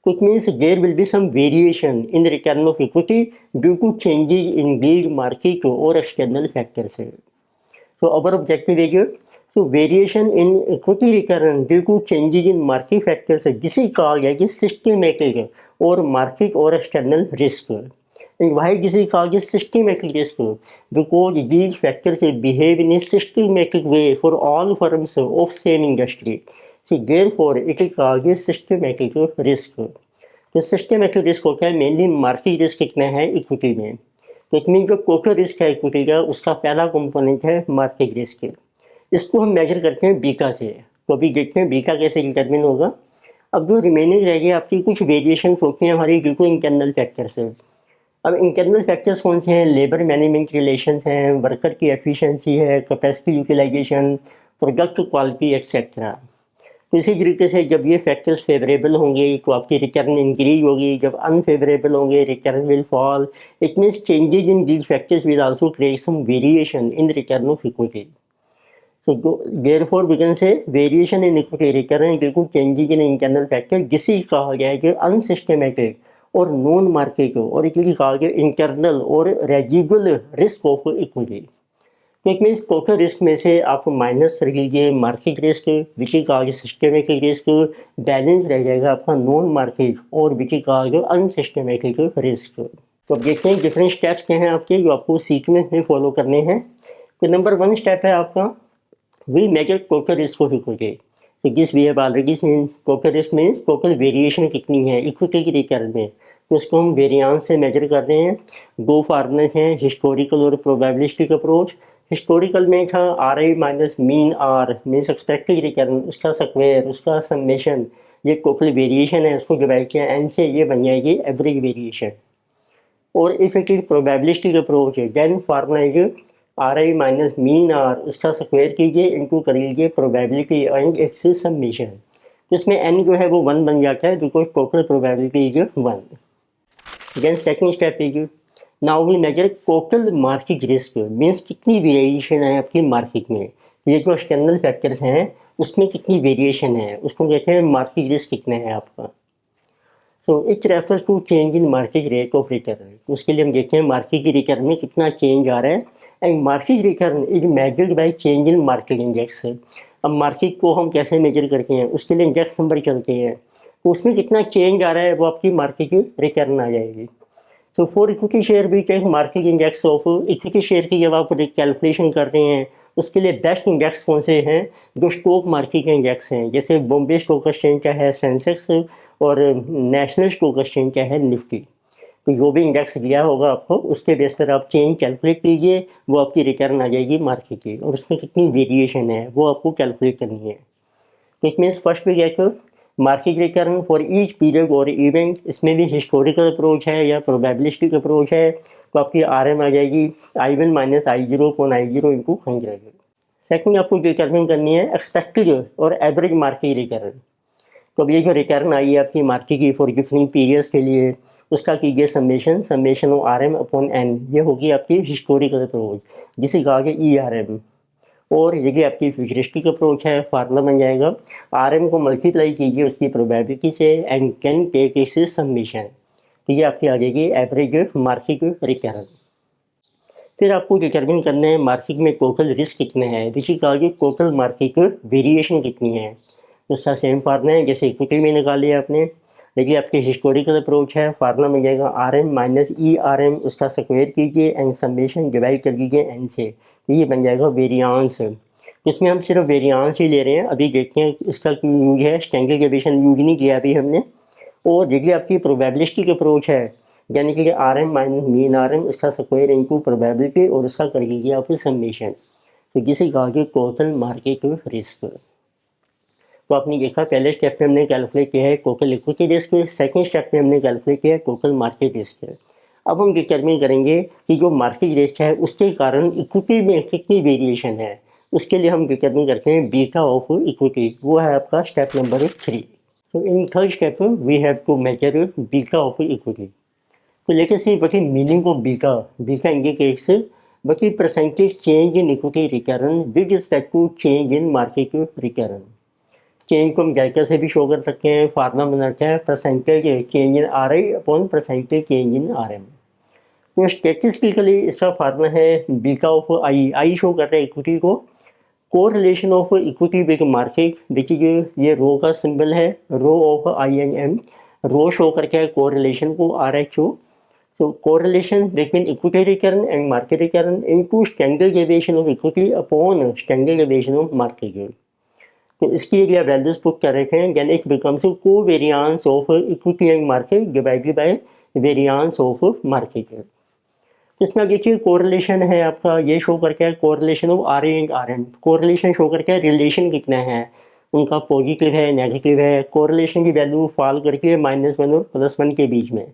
तो it means there will be some variation in return of equity due to changes in these market और external factors. So our objective is so variation in equity return due to changes in market factors जिसे कहा गया कि systematic और market और external risk। and why जिसे कहा गया systematic risk, because these factors behave in a systematic way for all firms of same industry, so therefore it is called systematic risk। तो systematic risk होता है mainly market risk कितना है equity में। तो इट मीन जो total risk है equity का उसका पहला कंपोनेंट है मार्केट रिस्क। इसको हम मेजर करते हैं बीटा से। तो अभी देखते हैं बीटा कैसे डिटरमिन होगा। अब जो रिमेनिंग रह गई आपकी कुछ वेरिएशन होती हैं हमारी ड्यू टू इंटरनल फैक्टर्स है। अब इंटरनल फैक्टर्स कौन से हैं, लेबर मैनेजमेंट रिलेशंस हैं, वर्कर की एफिशिएंसी है, capacity utilisation, product quality etcetera. तो इसी तरीके से जब ये फैक्टर्स फेवरेबल होंगे तो आपकी रिटर्न इंक्रीज होगी, जब अनफेवरेबल होंगे return will fall. It means changes in these factors will also create some variation in return of equity. So therefore we can say variation in equity return due to changes in internal factor जिसे कहा गया है कि unsystematic और non market और इसलिए कहा गया इंटरनल और रेजिडुअल रिस्क ऑफ इक्विटी। तो इट मीन्स टोटल रिस्क में से आप माइनस कर लीजिए मार्केट रिस्क विच कहा गया सिस्टमेटिक रिस्क, बैलेंस रह जाएगा आपका नॉन मार्केट और विच कहा गया अनसिस्टमेटिक रिस्क। तो अब देखते हैं डिफरेंट स्टेप्स क्या हैं आपके जो आपको सीक्वेंस में फॉलो करने हैं। तो नंबर 1 स्टेप है आपका we measure total risk of equity. तो this we have already seen total risk means total variation कितनी है इक्विटी के रिटर्न में, तो उसको हम वेरिएंस से मेजर कर रहे हैं। दो फार्मूले हैं, हिस्टोरिकल और प्रोबेबिलिस्टिक अप्रोच। हिस्टोरिकल में था R I minus mean R means expected return, उसका स्क्वायर, उसका समेशन, ये टोटल वेरिएशन है, उसको डिवाइड किया एन से, ये बन जाएगी एवरेज वेरिएशन। और if it is probabilistic approach है then formula is R I minus mean R, उसका स्क्वायर कीजिए इंटू कर लीजिए प्रोबेबिलिटी एंड इट्स समेशन, तो इसमें एन जो है वो 1 बन जाता है because total probability is 1। Then second step is now we measure total market risk means कितनी वेरिएशन है आपकी मार्केट में, ये जो एक्सटर्नल फैक्टर्स हैं उसमें कितनी वेरिएशन है, उसको कहते हैं मार्केट रिस्क कितना है आपका। So it refers to change in market rate of return, उसके लिए हम देखते हैं मार्केट की रिटर्न में कितना चेंज आ रहा है, and market return is measured by change in market index. अब मार्केट को हम कैसे मेजर करते हैं, उसके लिए इंडेक्स नंबर चलते हैं, तो उसमें कितना चेंज आ रहा है वो आपकी मार्केट की रिटर्न आ जाएगी। सो फॉर इक्विटी शेयर भी tech market index of equity share की जब आप कैलकुलेशन कर रहे हैं उसके लिए बेस्ट इंडेक्स कौन से हैं, जो स्टॉक मार्केट के इंडेक्स हैं, जैसे बॉम्बे स्टॉक एक्सचेंज का है सेंसेक्स और नेशनल स्टॉक एक्सचेंज का है निफ्टी। तो जो भी इंडेक्स दिया होगा आपको उसके बेस पर आप चेंज कैलकुलेट कीजिए, वो आपकी रिटर्न आ जाएगी मार्केट की, और उसमें कितनी वेरिएशन है वो आपको कैलकुलेट करनी है। तो it means first we get market return for each period और इवेंट, इसमें भी हिस्टोरिकल अप्रोच है या प्रोबेबिलिस्टिक अप्रोच है, तो आपकी आर एम आ जाएगी I1 minus I0 upon I0 into 100। Second आपको डिटर्मिन करनी है एक्सपेक्टेड और एवरेज मार्केट रिटर्न, तो अब ये जो रिटर्न आई है आपकी मार्केट की फॉर डिफरेंट पीरियड्स के लिए, उसका कीजिए summation of R M upon N, ये होगी आपकी हिस्टोरिकल अप्रोच जिसे कहा गया ERM। और ये आपकी फ्यूचरिस्टिक अप्रोच है, फार्मूला बन जाएगा आर एम को मल्टीप्लाई कीजिए उसकी प्रोबेबिलिटी से एंड कैन टेक इस समेशन, तो ये आपकी आ जाएगी एवरेज मार्केट रिटर्न। फिर आपको डिटर्मिन करना है मार्केट में टोटल रिस्क कितना है, जिसे कहा गया टोटल मार्केट वेरिएशन कितनी है, तो उसका सेम फार्मूला है जैसे इक्विटी में निकाल लिया आपने। देखिए आपकी हिस्टोरिकल अप्रोच है, फार्मूला मिल जाएगा आर एम माइनस ERM, उसका स्क्वायर कीजिए एंड समेशन डिवाइड कर लीजिए एन से, तो ये बन जाएगा वेरियांस। इसमें हम सिर्फ वेरियांस ही ले रहे हैं, अभी देखते हैं इसका क्यों यूज है, स्टैंडर्ड डेविएशन यूज नहीं किया अभी हमने। और देखिए आपकी प्रोबेबिलिस्टिक अप्रोच है, यानी कि R M minus mean R M, उसका स्क्वायर इंटू प्रोबेबिलिटी और उसका कर लीजिए आप समेशन, तो जिसे कहा गया टोटल मार्केट रिस्क। तो आपने देखा पहले स्टेप में हमने कैलकुलेट किया है total equity risk, second step में हमने कैलकुलेट किया है टोटल मार्केट रिस्क। अब हम डिटर्मिन करेंगे कि जो मार्केट रिस्क है उसके कारण इक्विटी में कितनी वेरिएशन है, उसके लिए हम डिटर्मिन करते हैं बीटा ऑफ इक्विटी, वो है आपका स्टेप नंबर 3। तो in third step we have to measure beta of equity. तो लेकिन see but the meaning of beta, beta indicates but the percentage change in equity return with respect to change in market return. Change को हम delta से भी show कर सकते हैं, formula बनाते हैं percentage change in R I upon percentage change in R M. तो स्टेटिस्टिकली इसका फार्मूला है बीटा ऑफ आई शो कर रहा है इक्विटी को, correlation of equity with market, देखिए ये रो का सिंबल है, rho of INM, rho show करके है कोरिलेशन को RHO। तो correlation between equity return and market return into standard deviation of equity upon standard deviation of market. तो इसकी एरिया वैल्यूज पुट कर रखे हैं, यानी it becomes covariance of equity and market divided by variance of market. इसमें देखिए correlation है आपका, ये शो करके है correlation of RA and RM, correlation show करके है रिलेशन कितना है उनका, पॉजिटिव है नेगेटिव है, कोरिलेशन की वैल्यू फॉल करके है -1 और +1 के बीच में।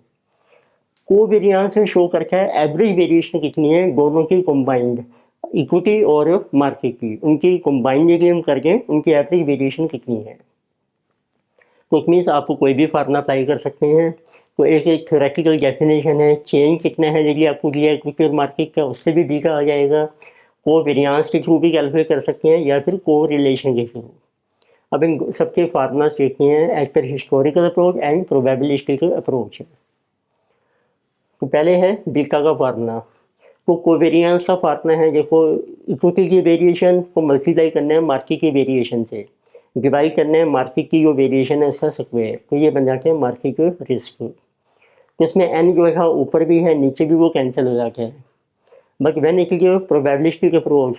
कोवेरिएंस शो करके है एवरेज वेरिएशन कितनी है दोनों की कंबाइंड, इक्विटी और मार्केट की, उनकी कंबाइंड यदि हम करके उनकी एवरेज वेरिएशन कितनी है। तो इट मीन्स आप कोई भी फार्मूला अप्लाई कर सकते हैं। तो एक थ्योरेटिकल डेफिनेशन है, चेंज कितना है यदि आपको दिया इक्विटी और मार्केट का, उससे भी बीटा आ जाएगा। कोवेरिएंस के थ्रू भी कैलकुलेट कर सकते हैं या फिर कोरिलेशन के थ्रू। अब इन सबके फार्मूलाज देखते हैं एज पर historical approach and probabilistic approach. तो पहले है बीटा का फार्मूला, तो कोवेरिएंस का फार्मूला है, देखो इक्विटी की वेरिएशन को मल्टीप्लाई करना है मार्केट की वेरिएशन से, डिवाइड करना है मार्केट की जो वेरिएशन है उसका स्क्वायर, तो ये बन जाते हैं मार्केट रिस्क। तो इसमें एन जो है ऊपर भी है नीचे भी वो कैंसिल हो जाता है। But when it is probabilistic approach,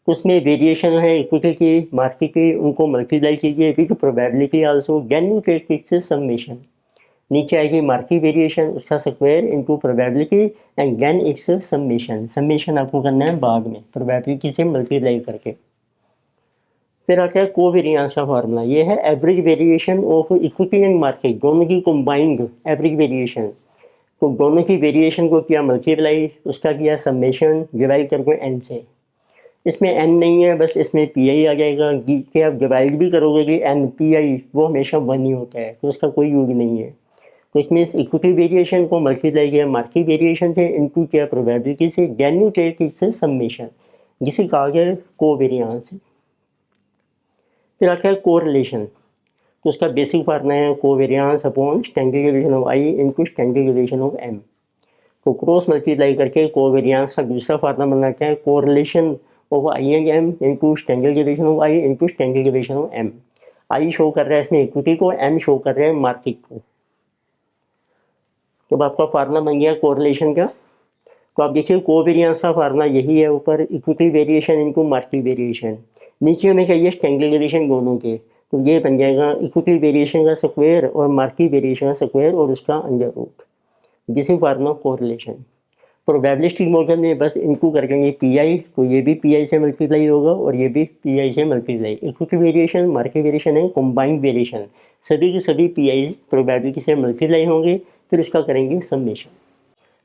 तो उसमें वेरिएशन है इक्विटी की, मार्केट की, उनको मल्टीप्लाई कीजिए with probability also, then you take its summation. नीचे आएगी मार्केट वेरिएशन, उसका square into probability and then its summation. Summation आपको करना है बाद में प्रोबेबिलिटी से मल्टीप्लाई करके। फिर आता है कोवेरिएंस का फार्मूला, ये है average variation of equity and market, दोनों की कंबाइंड एवरेज वेरिएशन। तो दोनों की वेरिएशन को किया मल्टीप्लाई, उसका किया समेशन, डिवाइड करके एन से। इसमें एन नहीं है, बस इसमें पी आई आ जाएगा। कि आप डिवाइड भी करोगे कि एन पी आई वो हमेशा वन ही होता है, तो उसका कोई यूज नहीं है। तो इट मीन्स इक्विटी वेरिएशन को मल्टीप्लाई किया मार्केट वेरिएशन से, इनटू किया प्रोबेबिलिटी से, then you take its summation, जिसे कहा गया कोवेरिएंस। फिर आता है कोरिलेशन, तो उसका बेसिक फार्मूला है covariance upon standard deviation of I into standard deviation of M. तो क्रॉस मल्टीप्लाई करके कोवेरिएंस का दूसरा फार्मूला बनाते हैं correlation of I and M into standard deviation of I into standard deviation of M. I show कर रहा है इसमें इक्विटी को, एम शो कर रहा है मार्केट को। तो अब आपका फार्मूला बन गया कोरिलेशन का। तो आप देखिए कोवेरिएंस का फार्मूला यही है, ऊपर equity variation into market variation, नीचे में कहिए स्टैंडर्ड डेविएशन दोनों के। तो ये बन जाएगा इक्विटी वेरिएशन का स्क्वायर और मार्केट वेरिएशन का स्क्वायर और उसका अंडर रूट, जिसे फार्मूला कोरिलेशन। प्रोबेबिलिस्टिक मॉडल में बस इनको कर देंगे पी आई, तो ये भी पी आई से मल्टीप्लाई होगा और ये भी पी आई से multiply. Equity variation market variation है कंबाइंड वेरिएशन, सभी के सभी पी आई प्रोबेबिलिटी से मल्टीप्लाई होंगे, फिर उसका करेंगे समेशन।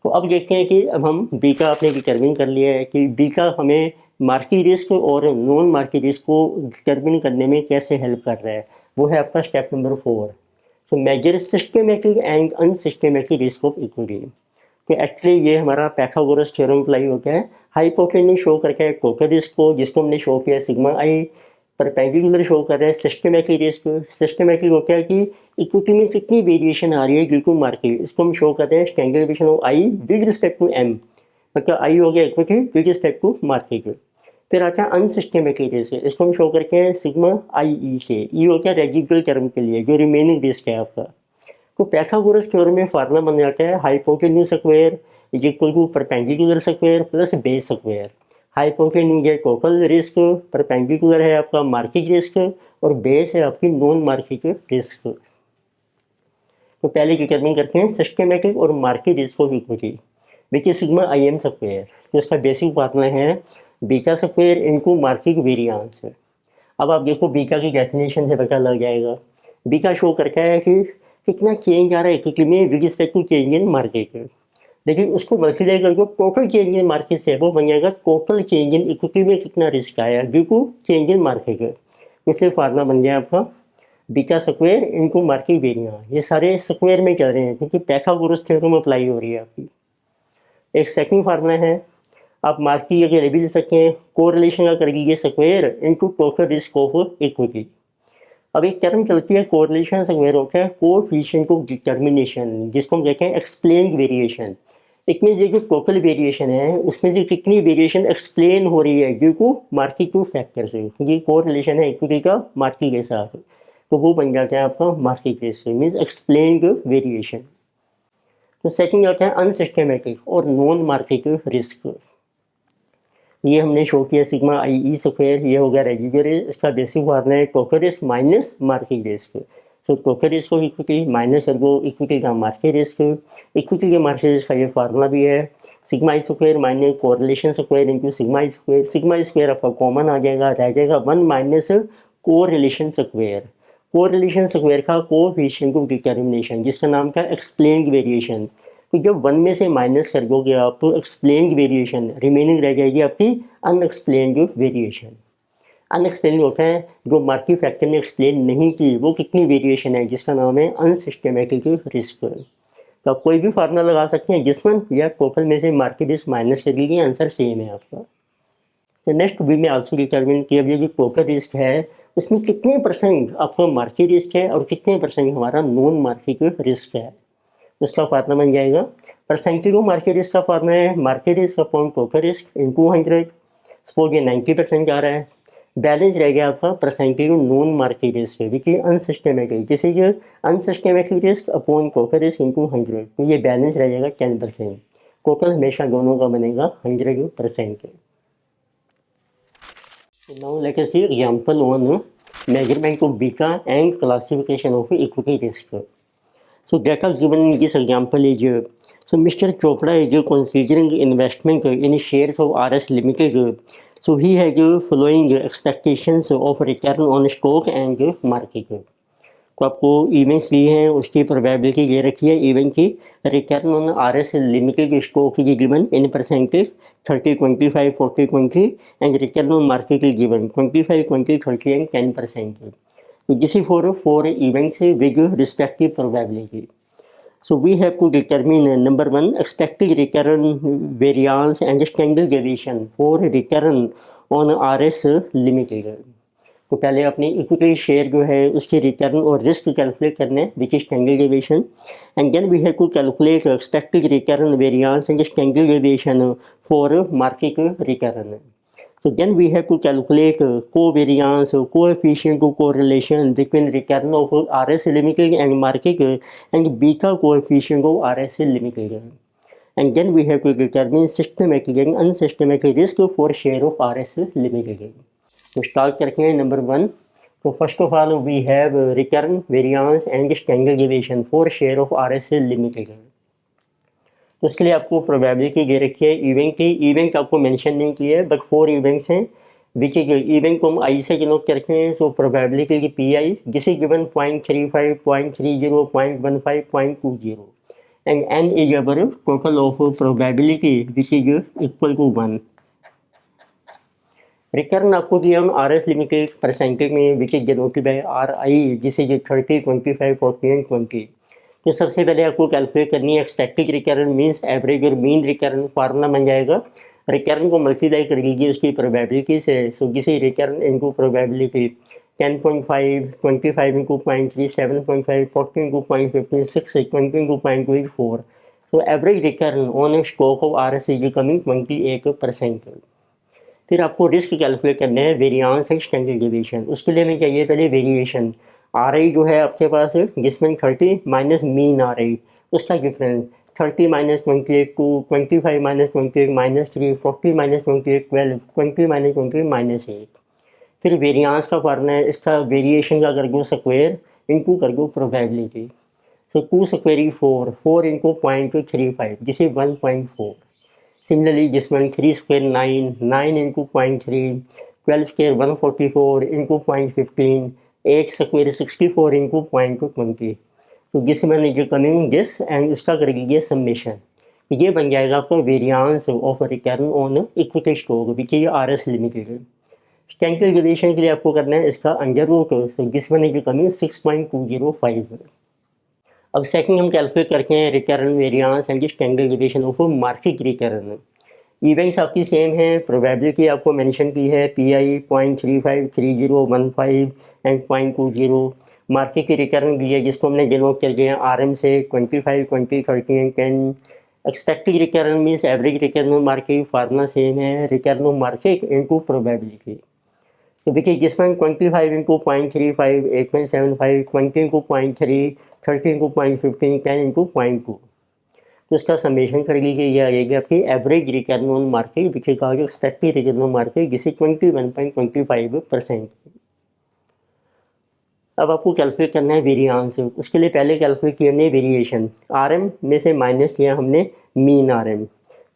तो अब देखते हैं कि अब हम बी का आपने डिटर्मिन कर लिया है कि बी का हमें मार्केट रिस्क और नॉन मार्केट रिस्क को डिटर्मिन करने में कैसे हेल्प कर रहा है। वो है आपका स्टेप नंबर 4। तो measure systematic and unsystematic risk of equity. तो एक्चुअली ये हमारा पाइथागोरस थ्योरम अप्लाई होता है। हाइपोटेन्यूज शो करके टोटल रिस्क को, जिसको हमने शो किया सिग्मा आई, परपेंडिकुलर शो कर रहा है सिस्टमेटिक रिस्क। सिस्टमेटिक होता है कि इक्विटी में कितनी वेरिएशन आ रही है ड्यू टू मार्केट, इसको हम शो करते हैं standard deviation of I with respect to M, मतलब आई हो गया equity with respect to market. फिर आता है अनसिस्टमेटिक रिस्क, इसको हम शो करते हैं सिग्मा आई ई से। ई होता है रेजिडुअल टर्म के लिए जो रिमेनिंग रिस्क है आपका। तो पाइथागोरस थ्योरम में फार्मूला बन जाता है hypotenuse square is equal to perpendicular square plus base square. Hypotenuse है टोटल रिस्क, परपेंडिकुलर है आपका मार्केट रिस्क और बेस है आपकी नॉन मार्केट रिस्क। तो पहले डिटरमिन करते हैं सिस्टमेटिक और मार्केट रिस्क ऑफ इक्विटी, देखिए सिग्मा आई एम स्क्वायर। तो इसका बेसिक फार्मूला है beta square into market variance. अब आप देखो बीटा की डेफिनेशन से पता लग जाएगा। बीटा शो करता है कि कितना चेंज आ रहा है इक्विटी में with respect to change in market, लेकिन उसको मल्टीप्लाई करके टोटल चेंज इन मार्केट से वो बन जाएगा टोटल चेंज इन इक्विटी में कितना रिस्क आया due to change in market. इसलिए फार्मूला बन गया आपका beta square into market variance. ये सारे स्क्वायर में चल रहे हैं क्योंकि पाइथागोरस थ्योरम अप्लाई हो रही है आपकी। एक सेकंड फार्मूला है, आप मार्केट अगर भी ले सकते हैं, कोरिलेशन का कर दीजिए square into total risk of equity. अब एक टर्म चलती है कोरिलेशन स्क्वायर होता है कोएफिशिएंट ऑफ डिटर्मिनेशन, जिसको हम कहते हैं एक्सप्लेन वेरिएशन। इसमें ये जो टोटल वेरिएशन है उसमें से कितनी वेरिएशन एक्सप्लेन हो रही है due to market to factor से। ये कोरिलेशन है इक्विटी का मार्केट के साथ, तो वो बन जाता है आपका market risk, means explain variation. तो सेकंड आता है अनसिस्टमेटिक और नॉन मार्केट रिस्क। ये हमने शो किया सिग्मा आई ई स्क्वायर, ये हो गया रेजिडुअल रिस्क। इसका बेसिक फार्मूला है total risk minus market risk. तो total risk of equity minus कर दो इक्विटी का मार्केट रिस्क। इक्विटी के मार्केट रिस्क का ये फार्मूला भी है sigma I square minus correlation square into sigma I square. Sigma square आपका कॉमन आ जाएगा, रह जाएगा 1 minus correlation square. Correlation square का कोएफिशिएंट ऑफ डिटर्मिनेशन, जिसका नाम था एक्सप्लेन्ड वेरिएशन। तो जब 1 में से माइनस कर दोगे आप तो एक्सप्लेन्ड वेरिएशन रिमेनिंग रह जाएगी आपकी अनएक्सप्लेन्ड वेरिएशन। अनएक्सप्लेन्ड होता है जो मार्केट फैक्टर ने एक्सप्लेन नहीं की वो कितनी वेरिएशन है, जिसका नाम है अनसिस्टमेटिक रिस्क। तो आप कोई भी फार्मूला लगा सकते हैं जिसमें या टोटल में से मार्केट रिस्क माइनस कर लीजिए, आंसर सेम है आपका। तो नेक्स्ट वी में आल्सो डिटरमिन किया गया जो टोटल रिस्क है उसमें कितने परसेंट आपका मार्केट रिस्क है और कितने परसेंट हमारा नॉन मार्केट रिस्क है। उसका फार्मूला बन जाएगा परसेंटेज ऑफ मार्केट रिस्क का फार्मूला है market risk upon total risk into 100। Suppose ये 90% आ रहा है, बैलेंस रह गया आपका percentage of non market risk देखिए अनसिस्टमेटिक, जैसे कि unsystematic risk upon total risk into 100, तो ये बैलेंस रह जाएगा 10%। टोटल हमेशा दोनों का बनेगा 100%। Now let us see example on measurement of beta and classification of equity risk. So data given in this example is so Mr. Chopra is considering investment in shares of RS Limited. So he has following expectations of return on stock and market. तो आपको events दिए हैं, उसकी probability दे रखी है event की, return on are S limited stock is given in percentage 30, 25, 40, 20 and return on market is given 25, 20, 30 and 10%. So this is for four events with respective probability. So we have to determine number one expected return variance and standard deviation for return on RS limited. तो पहले अपनी equity share जो है उसके return और risk calculate करने हैं which is standard deviation, and then we have to calculate expected return variance and standard deviation for market return. So then we have to calculate covariance, coefficient of correlation between return of RS Limited and market and beta coefficient of RS Limited. And then we have to determine systematic and unsystematic risk for share of RS Limited. तो start करते हैं number one. तो first of all we have return variance and standard deviation for share of RSL limited. तो उसके लिए आपको probability दे रखी है इवेंट की. इवेंट आपको मेंशन नहीं किया है बट फोर इवेंट्स हैं विच इवेंट को हम आई से डिनोट करते हैं. सो प्रोबेबिलिटी की P I this is given 0.35, 0.30, 0.15, 0.20 and N is our total of probability which is equal to 1. Return आपको दिया हम आर एस लिमिटेड परसेंटेज में which is denoted by R I जिस इज 30, 25, 40 एंड 20. तो सबसे पहले आपको कैलकुलेट करनी है एक्सपेक्टेड रिटर्न मीन्स एवरेज और मीन रिटर्न. फार्मूला बन जाएगा रिटर्न को मल्टीप्लाई कर लीजिए उसकी प्रोबेबिलिटी से. सो this is return into probability 10.5, 25 into 0.3, 7.5, 40 into 0.15, 6, 20 into 0.24. So average return on stock of R S is coming 28%. फिर आपको रिस्क कैलकुलेट करना है वेरिएंस एंड स्टैंडर्ड डेविएशन. उसके लिए हमें चाहिए पहले वेरिएशन. आर आई जो है आपके पास जिसमें 30 माइनस मीन आर आई उसका difference 30 minus 28 2, 25 minus 28 minus 3, 40 minus 28 12, 20 minus 20 minus 8. फिर वेरिएंस का फार्मूला है इसका वेरिएशन का कर दो स्क्वायर इंटू कर दो probability. So 2 square 4, 4 into 0.35 this is 1.4. Similarly, this one 3 square 9, 9 into 0.3, 12 square 144 into 0.15, 8 square 64 into 0.20. तो this one is coming this and इसका कर लीजिए समेशन. ये बन जाएगा आपका variance of return on equity stock which is R S limited. Standard deviation के लिए आपको करना है इसका under root. So this one is coming 6.205. अब सेकंड हम कैलकुलेट करते हैं return variance and standard deviation of market return. Events आपकी सेम है. प्रोबेबिलिटी आपको मेंशन की है पी आई 0.35, 30, 15 एंड 0.20. मार्केट की रिटर्न दी है जिसको हमने डिनोट कर दिया आर एम से 25, 20, 30 and 10. Expected return means average return on market. Formula same है return on market into probability. तो देखिए जिसमें 25 इंटू 0.35, 8.75, 20 इंटू 0.3, 30 इंटू 0.15, 10 इंटू 0.2. तो इसका समेशन कर लीजिए ये आएगी आपकी average return on market which is called expected return on market जिसे 21.25%. अब आपको कैलकुलेट करना है वेरिएंस. उसके लिए पहले कैलकुलेट किया हमने वेरिएशन. आर एम में से माइनस किया हमने mean R M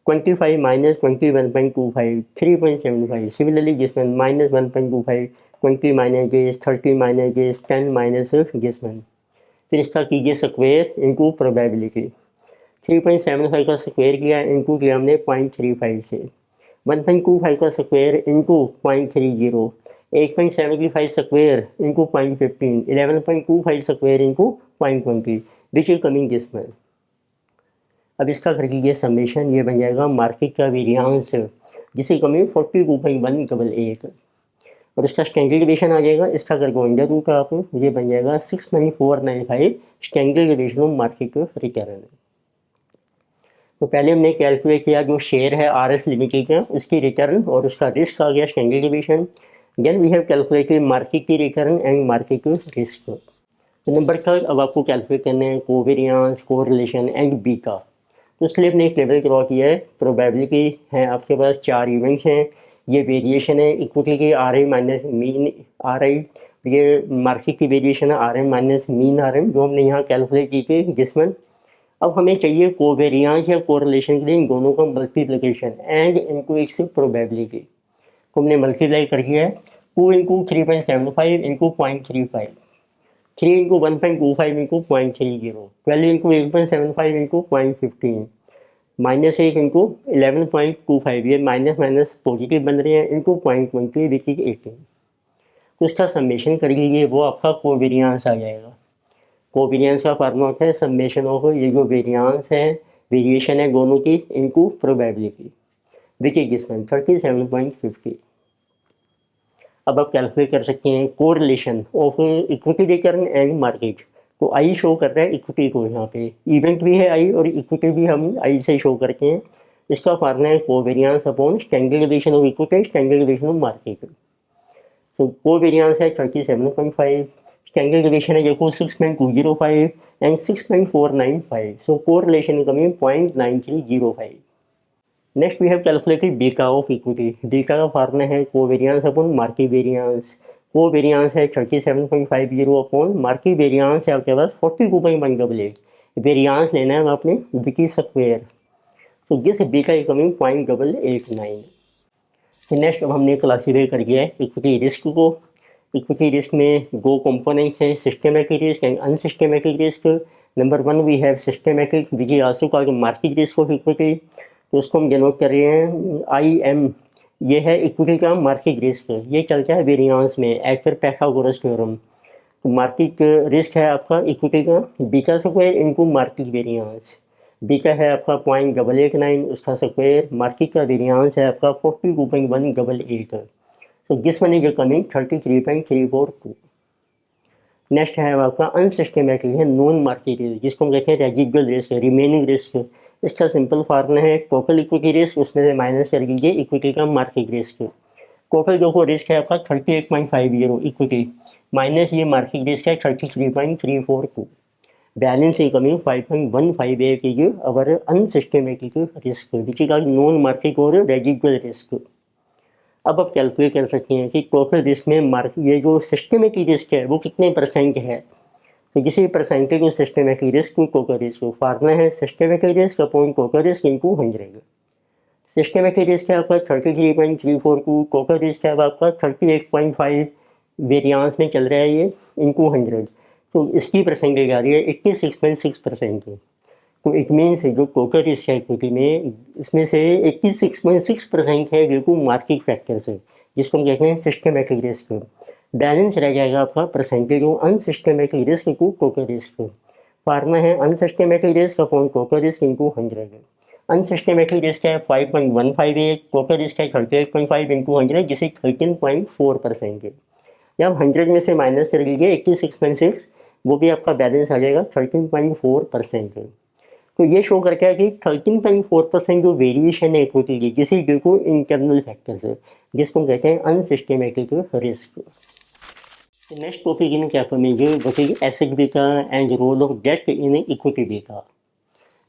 25 minus 21.25 3.75. Similarly जिसमें minus 1.25 20 minus guess 30 minus guess 10 minus जिसमें. फिर इसका कीजिए स्क्वायर इनटू प्रोबेबिलिटी. 3.75 का स्क्वायर किया इनटू किया हमने 0.35 से. 1.25 का square into 0.30, 8.75 square into 0.15, 11.25 square into 0.20 which is coming this में. अब इसका कर लीजिए समेशन. ये बन जाएगा मार्केट का वेरिएंस जिसे कमिंग 42.188 और इसका स्टैंडर्ड डेविएशन आ जाएगा. इसका कर दो अंडर रूट आप ये बन जाएगा 6.495 standard deviation of market return. तो पहले हमने कैलकुलेट किया जो शेयर है आर एस लिमिटेड का उसकी रिटर्न और उसका रिस्क आ गया standard deviation. Then we have calculated market की रिटर्न एंड मार्केट रिस्क. तो नंबर थर्ड अब आपको कैलकुलेट करना है कोवेरिएंस, कोरिलेशन एंड बीटा. तो उसके लिए हमने एक टेबल ड्रॉ किया है. प्रोबेबिलिटी है आपके पास 4 इवेंट्स हैं ये वेरिएशन है इक्विटी की R I minus mean R I, ये मार्केट की वेरिएशन है R M minus mean R M, जो हमने यहाँ कैलकुलेट की थी जिसमें अब हमें चाहिए कोवेरियांस या कोरिलेशन के लिए इन दोनों का multiplication and into x probability. तो हमने मल्टीप्लाई कर दिया है 2 into 3.75 into 0.35, 3 into 1.25 into 0.30, 12 into 8.75 into 0.15, minus 1 into 11.25, ये माइनस माइनस पॉजिटिव बन रहे हैं, इंटू 0.20 विच इज 18। तो इसका समेशन कर लीजिए, वो आपका कोवेरियांस आ जाएगा। कोवेरियांस का फार्मूला होता है समेशन ऑफ ये जो वेरियांस है वेरिएशन है दोनों की into probability, which is this one 37.50। अब आप कैलकुलेट कर सकते हैं correlation of equity return and market. तो आई शो कर रहा है इक्विटी को, यहाँ पे इवेंट भी है आई और इक्विटी भी हम आई से शो करते हैं। इसका फार्मूला है covariance upon standard deviation of equity standard deviation of market. तो कोवेरियांस है 37.5, स्टैंडर्ड डेविएशन है देखो 6.205 and 6.495, so correlation coming 0.9305। Next we have calculated beta of equity. Beta का फार्मूला है covariance upon market variance. Covariance है 37.50 upon market variance है आपके पास 42.188, variance लेना है आपने विकी स्क्वायर, तो दिस बीटा इज कमिंग 0.889। तो नेक्स्ट अब हमने क्लासीफाई कर दिया है इक्विटी रिस्क को। इक्विटी रिस्क में दो कंपोनेंट्स हैं, systematic risk and unsystematic risk. Number 1 we have systematic which is also called market risk of equity, तो उसको हम डिनोट कर रहे हैं IM। ये है इक्विटी का मार्केट रिस्क, ये चलता है वेरियांस में एज पर पाइथागोरस थ्योरम। तो मार्केट रिस्क है आपका इक्विटी का beta square into market variance. Beta है आपका 0.889, उसका स्क्वायर, मार्केट का वेरियांस है आपका 42.188, तो this one is coming 33.342। Next है आपका अनसिस्टमैटिक है नॉन मार्केट रिस्क, जिसको हम कहते हैं रेजिडुअल रिस्क, रिमेनिंग रिस्क। इसका सिंपल फार्मूला है टोटल इक्विटी रिस्क, उसमें से माइनस कर दीजिए इक्विटी का मार्केट रिस्क। टोटल जो रिस्क है आपका 38.50 इक्विटी माइनस ये मार्केट रिस्क है 33.342, balance incoming 5.158 is our unsystematic risk which is non market और रेजिडुअल रिस्क। अब आप कैलकुलेट कर सकते हैं कि टोटल रिस्क में मार्केट ये जो सिस्टमैटिक रिस्क है वो कितने परसेंट है। तो किसी percentage of systematic risk to total risk, formula है systematic risk upon total risk into 100। Systematic risk है आपका 33.342, टोटल रिस्क है आपका 38.5, वेरियांस में चल रहा है ये इनटू 100, तो इसकी परसेंटेज आ रही है 86.6%। तो इट मीन्स जो टोटल रिस्क है इक्विटी में इसमें से 86.6% है ड्यू टू मार्केट फैक्टर से, जिसको हम कहते हैं सिस्टमैटिक रिस्क। बैलेंस रह जाएगा आपका percentage of unsystematic risk to total risk. Formula है unsystematic risk upon total risk into 100। Unsystematic risk है 5.158, टोटल रिस्क है 38.5 इंटू 100 जिसे 13.4% है। जब 100 में से माइनस कर लीजिए 86.6, वो भी आपका बैलेंस आ जाएगा 13.4%। तो ये शो करके है कि 13.4% जो वेरिएशन है इक्विटी की किसी ड्यू टू इंटरनल फैक्टर से, जिसको हम कहते हैं unsystematic risk. Next topic in कैफमेंगे what is asset beta and role of debt in equity beta.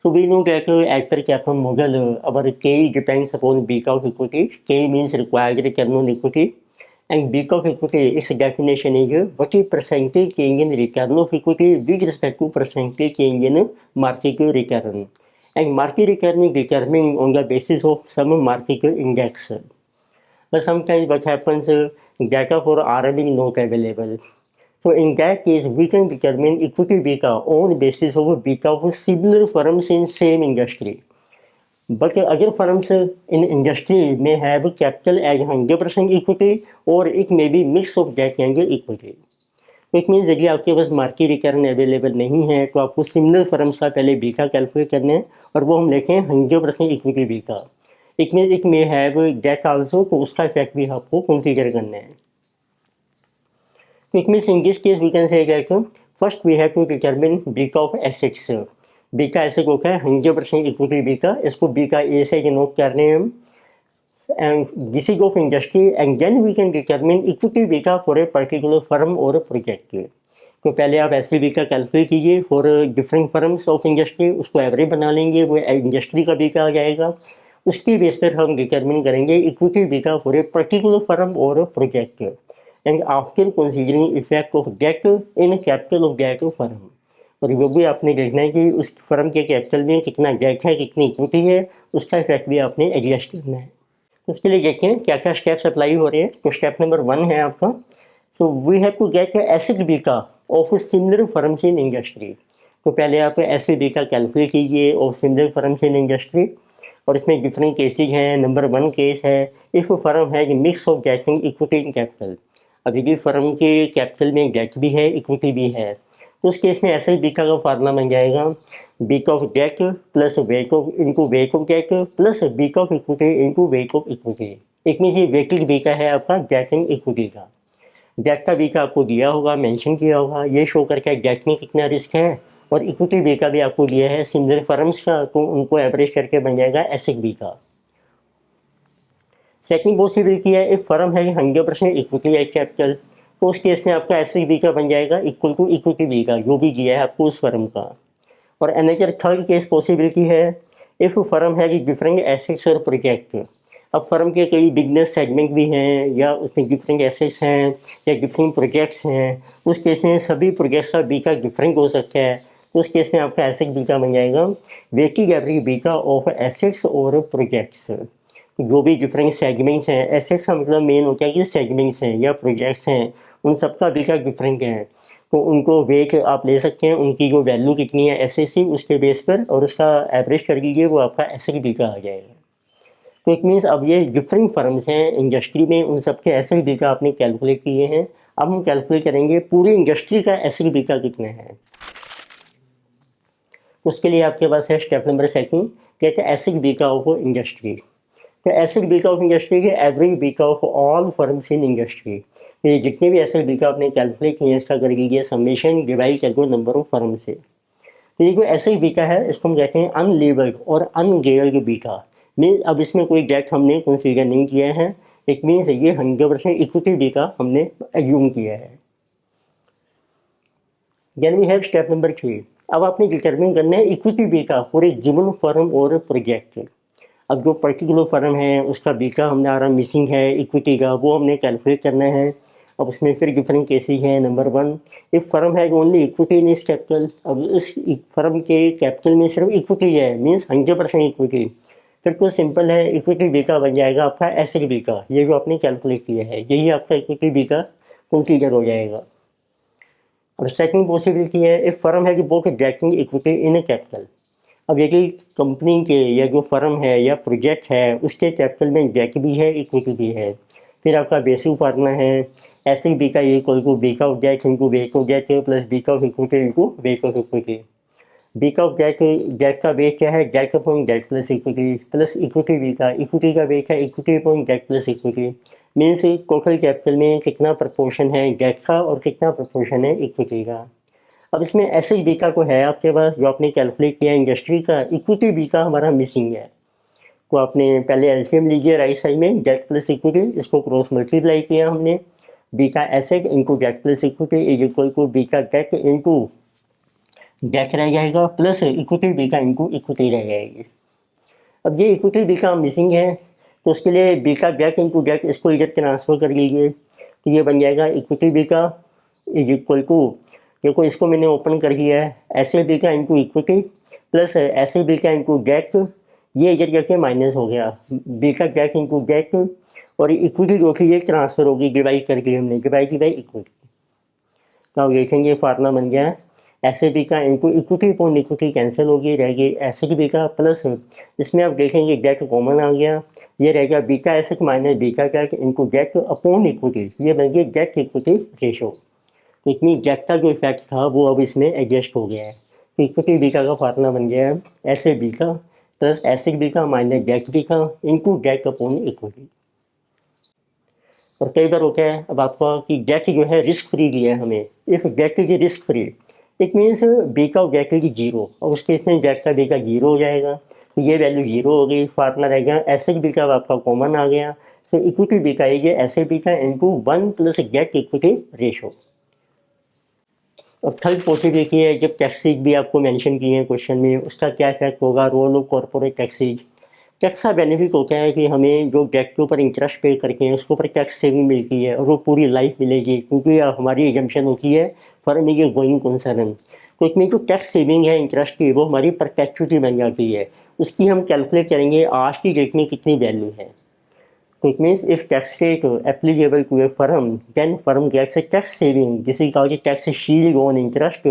So we know that as per Kaplan model, our K depends upon beta of equity. K means required return on equity, and beta of equity its definition is what is percentage change in return of equity with respect to percentage change in market return. And market return is determined on the basis of some market index. But sometimes what happens, data for RM is not available. So in that case, we can determine equity beta on basis of beta of similar firms in same industry. But other firms in industry may have capital as 100% equity or it may be mix of debt and equity. It means यदि आपके पास market return available नहीं है तो आपको similar firms का पहले beta calculate करना है और वो हम लिखें 100% equity beta. It may have debt also, तो उसका इफेक्ट भी आपको कंसीडर करना है। It means in this case we can say that first we have to determine beta of assets. Beta asset होता है 100% equity beta, इसको beta A से डिनोट कर रहे हैं हम, and this is of industry and then we can determine equity beta for a particular firm or a project. तो पहले आप ऐसे बीटा कैलकुलेट कीजिए for different firms of industry, उसको एवरेज बना लेंगे, वो इंडस्ट्री का बीटा आ जाएगा उसकी बेस पर हम डिटरमिन करेंगे equity beta for a particular firm और project and after considering effect of debt in capital of debt firm. और वो भी आपने देखना है कि उस फर्म के कैपिटल में कितना डेट है, कितनी इक्विटी है, उसका इफेक्ट भी आपने एडजस्ट करना है। तो उसके लिए देखते हैं क्या क्या स्टेप्स अप्लाई हो रहे हैं। तो स्टेप नंबर 1 है आपका, तो we have to get asset beta of similar firms in industry. तो पहले आप एसिड बीटा कैलकुलेट कीजिए of similar firms in industry, और इसमें डिफरेंट केसेज हैं। नंबर 1 केस है इफ़ फर्म है mix of debt and equity in capital. अभी भी फर्म के कैपिटल में डेट भी है, इक्विटी भी है, तो उस केस में एसिड बीटा का फार्मूला बन जाएगा beta of debt plus weight of into weight of debt plus beta of equity into weight of equity. एक मीन ये वेटेड बीटा है आपका डेट एंड इक्विटी का। डेट का बीटा आपको दिया होगा, मेंशन किया होगा, ये शो करके डेट में कितना रिस्क है, और इक्विटी बीटा भी आपको दिया है सिमिलर फर्म्स का, तो उनको एवरेज करके बन जाएगा एसिड बीटा। सेकंड पॉसिबिलिटी है एक फर्म है 100% इक्विटी है कैपिटल, तो उस केस में आपका एसिड बीटा बन जाएगा इक्वल टू इक्विटी बीटा जो भी दिया है आपको उस फर्म का। और अनदर थर्ड केस पॉसिबिलिटी है इफ़ फर्म है कि डिफरेंट एसेट्स और प्रोजेक्ट। अब फर्म के कई बिजनेस सेगमेंट भी हैं या उसमें डिफरेंट एसेट्स हैं या डिफरेंट प्रोजेक्ट्स हैं, उस केस में सभी प्रोजेक्ट्स का बीटा डिफरेंट हो सकता है, तो उस केस में आपका एसेट बीटा बन जाएगा weighted average beta of assets और प्रोजेक्ट्स। जो भी डिफरेंट सेगमेंट्स हैं, एसेट्स का मतलब मेन होता है कि सेगमेंट्स हैं या प्रोजेक्ट्स हैं, उन सबका बीटा डिफरेंट है, तो उनको वेट आप ले सकते हैं, उनकी जो वैल्यू कितनी है एसएससी उसके बेस पर, और उसका एवरेज कर लीजिए, वो आपका एसिड बीटा आ जाएगा। तो इट मीन्स अब ये डिफरेंट फर्म्स हैं इंडस्ट्री में, उन सबके एसिड बीटा आपने कैलकुलेट किए हैं। अब हम कैलकुलेट करेंगे पूरी इंडस्ट्री का एसिड बीटा कितना है। उसके लिए आपके पास है स्टेप नंबर 2, कहते हैं एसिड बीटा ऑफ इंडस्ट्री। तो एसिड बीटा ऑफ इंडस्ट्री के average beta of all firms in industry. तो ये जितने भी एसिड बीटा आपने कैलकुलेट किए हैं इसका कर लीजिए समेशन डिवाइड कर दो नंबर ऑफ फर्म से। तो ये जो एसिड बीटा है इसको हम कहते हैं अनलेबल्ड और अनगेयर्ड बीटा। मीन अब इसमें कोई डेट हमने कंसीडर नहीं किया है, इट मीन्स ये 100% इक्विटी बीटा हमने एज्यूम किया है। Then we have step number 3। अब आपने डिटरमिन करना है equity beta for a given firm और प्रोजेक्ट। अब जो पर्टिकुलर फर्म है उसका बीटा हमारा मिसिंग है इक्विटी का, वो हमने कैलकुलेट करना है। अब उसमें फिर डिफरेंट केसेस हैं। नंबर 1 इफ फर्म है ओनली इक्विटी इन इस कैपिटल। अब इस फर्म के कैपिटल में सिर्फ इक्विटी है, मीन्स 100% इक्विटी, फिर तो सिंपल है इक्विटी बीटा बन जाएगा आपका एसिड बीटा। ये जो आपने कैलकुलेट किया है यही आपका इक्विटी बीटा कंसीडर हो जाएगा। और सेकंड पॉसिबिलिटी है इफ फर्म है कि both dating equity in capital. अब यदि कंपनी के या जो फर्म है या प्रोजेक्ट है उसके कैपिटल में डेट भी है इक्विटी भी है, फिर आपका बेसिक फार्मूला है asset beta equal to beta of debt into weight of debt plus beta of equity into weight of equity. Beta of debt का वेट क्या है, debt upon debt plus equity beta, equity का weight है equity upon debt plus equity. Means total capital में कितना proportion है date का और कितना प्रपोर्शन है इक्विटी का। अब इसमें एसिड बीटा को है आपके पास जो आपने कैलकुलेट किया इंडस्ट्री का, इक्विटी बीटा हमारा मिसिंग है, तो आपने पहले एलसीएम लीजिए राइट साइड में डेट प्लस इक्विटी, इसको क्रॉस मल्टीप्लाई किया हमने, beta asset into debt plus equity is equal to beta debt into debt रह जाएगा plus equity beta into equity रह जाएगी। अब ये इक्विटी बीटा मिसिंग है, तो उसके लिए बीटा डेट इंटू डेट इसको इधर ट्रांसफर कर लीजिए, तो ये बन जाएगा equity beta is equal to, देखो इसको मैंने ओपन कर दिया है, asset beta into equity plus asset beta into debt, ये इधर करके माइनस हो गया बीटा डेट इंटू डेट, और इक्विटी जो थी ये ट्रांसफर होगी डिवाइड करके हमने, डिवाइड बाई इक्विटी। तो आप देखेंगे फार्मूला बन गया acid beta into equity upon equity cancel होगी, रहेगी एसिड बीटा प्लस इसमें आप देखेंगे डेट कॉमन आ गया, ये रहेगा beta asset minus beta debt into debt upon equity, ये बन गई डेट इक्विटी रेशो। तो इतनी डेट का जो इफेक्ट था वो अब इसमें एडजस्ट हो गया है। तो इक्विटी बीटा का फार्मूला बन गया है asset beta plus asset beta minus debt beta into debt upon equity. और कई बार होता है अब आपका कि डेट जो है रिस्क फ्री दिया है हमें, if debt is risk free it means beta of debt is zero, और उसके इसमें डेट का बीटा जीरो हो जाएगा, तो ये वैल्यू जीरो हो गई, फार्मूला रह गया एसिड बीटा आपका कॉमन आ गया, तो इक्विटी बीटा ये acid beta into 1 plus debt equity ratio. और थर्ड पॉसिबिलिटी है जब टैक्सेज भी आपको मेंशन किए हैं क्वेश्चन में, उसका क्या इफेक्ट होगा, role of corporate taxes. Tax का बेनिफिट होता है कि हमें जो डेट के ऊपर इंटरेस्ट पे करके हैं उसके ऊपर टैक्स सेविंग मिलती है और वो पूरी लाइफ मिलेगी, क्योंकि हमारी एजम्पशन होती है फर्म इज गोइंग कंसर्न। तो इसमें जो टैक्स सेविंग है इंटरेस्ट की, वो हमारी परपेचुटी बन जाती है। उसकी हम कैलकुलेट करेंगे आज की डेट में कितनी वैल्यू है। तो it means if tax rate applicable to a firm, then firm gets a tax saving, this is called tax shield on interest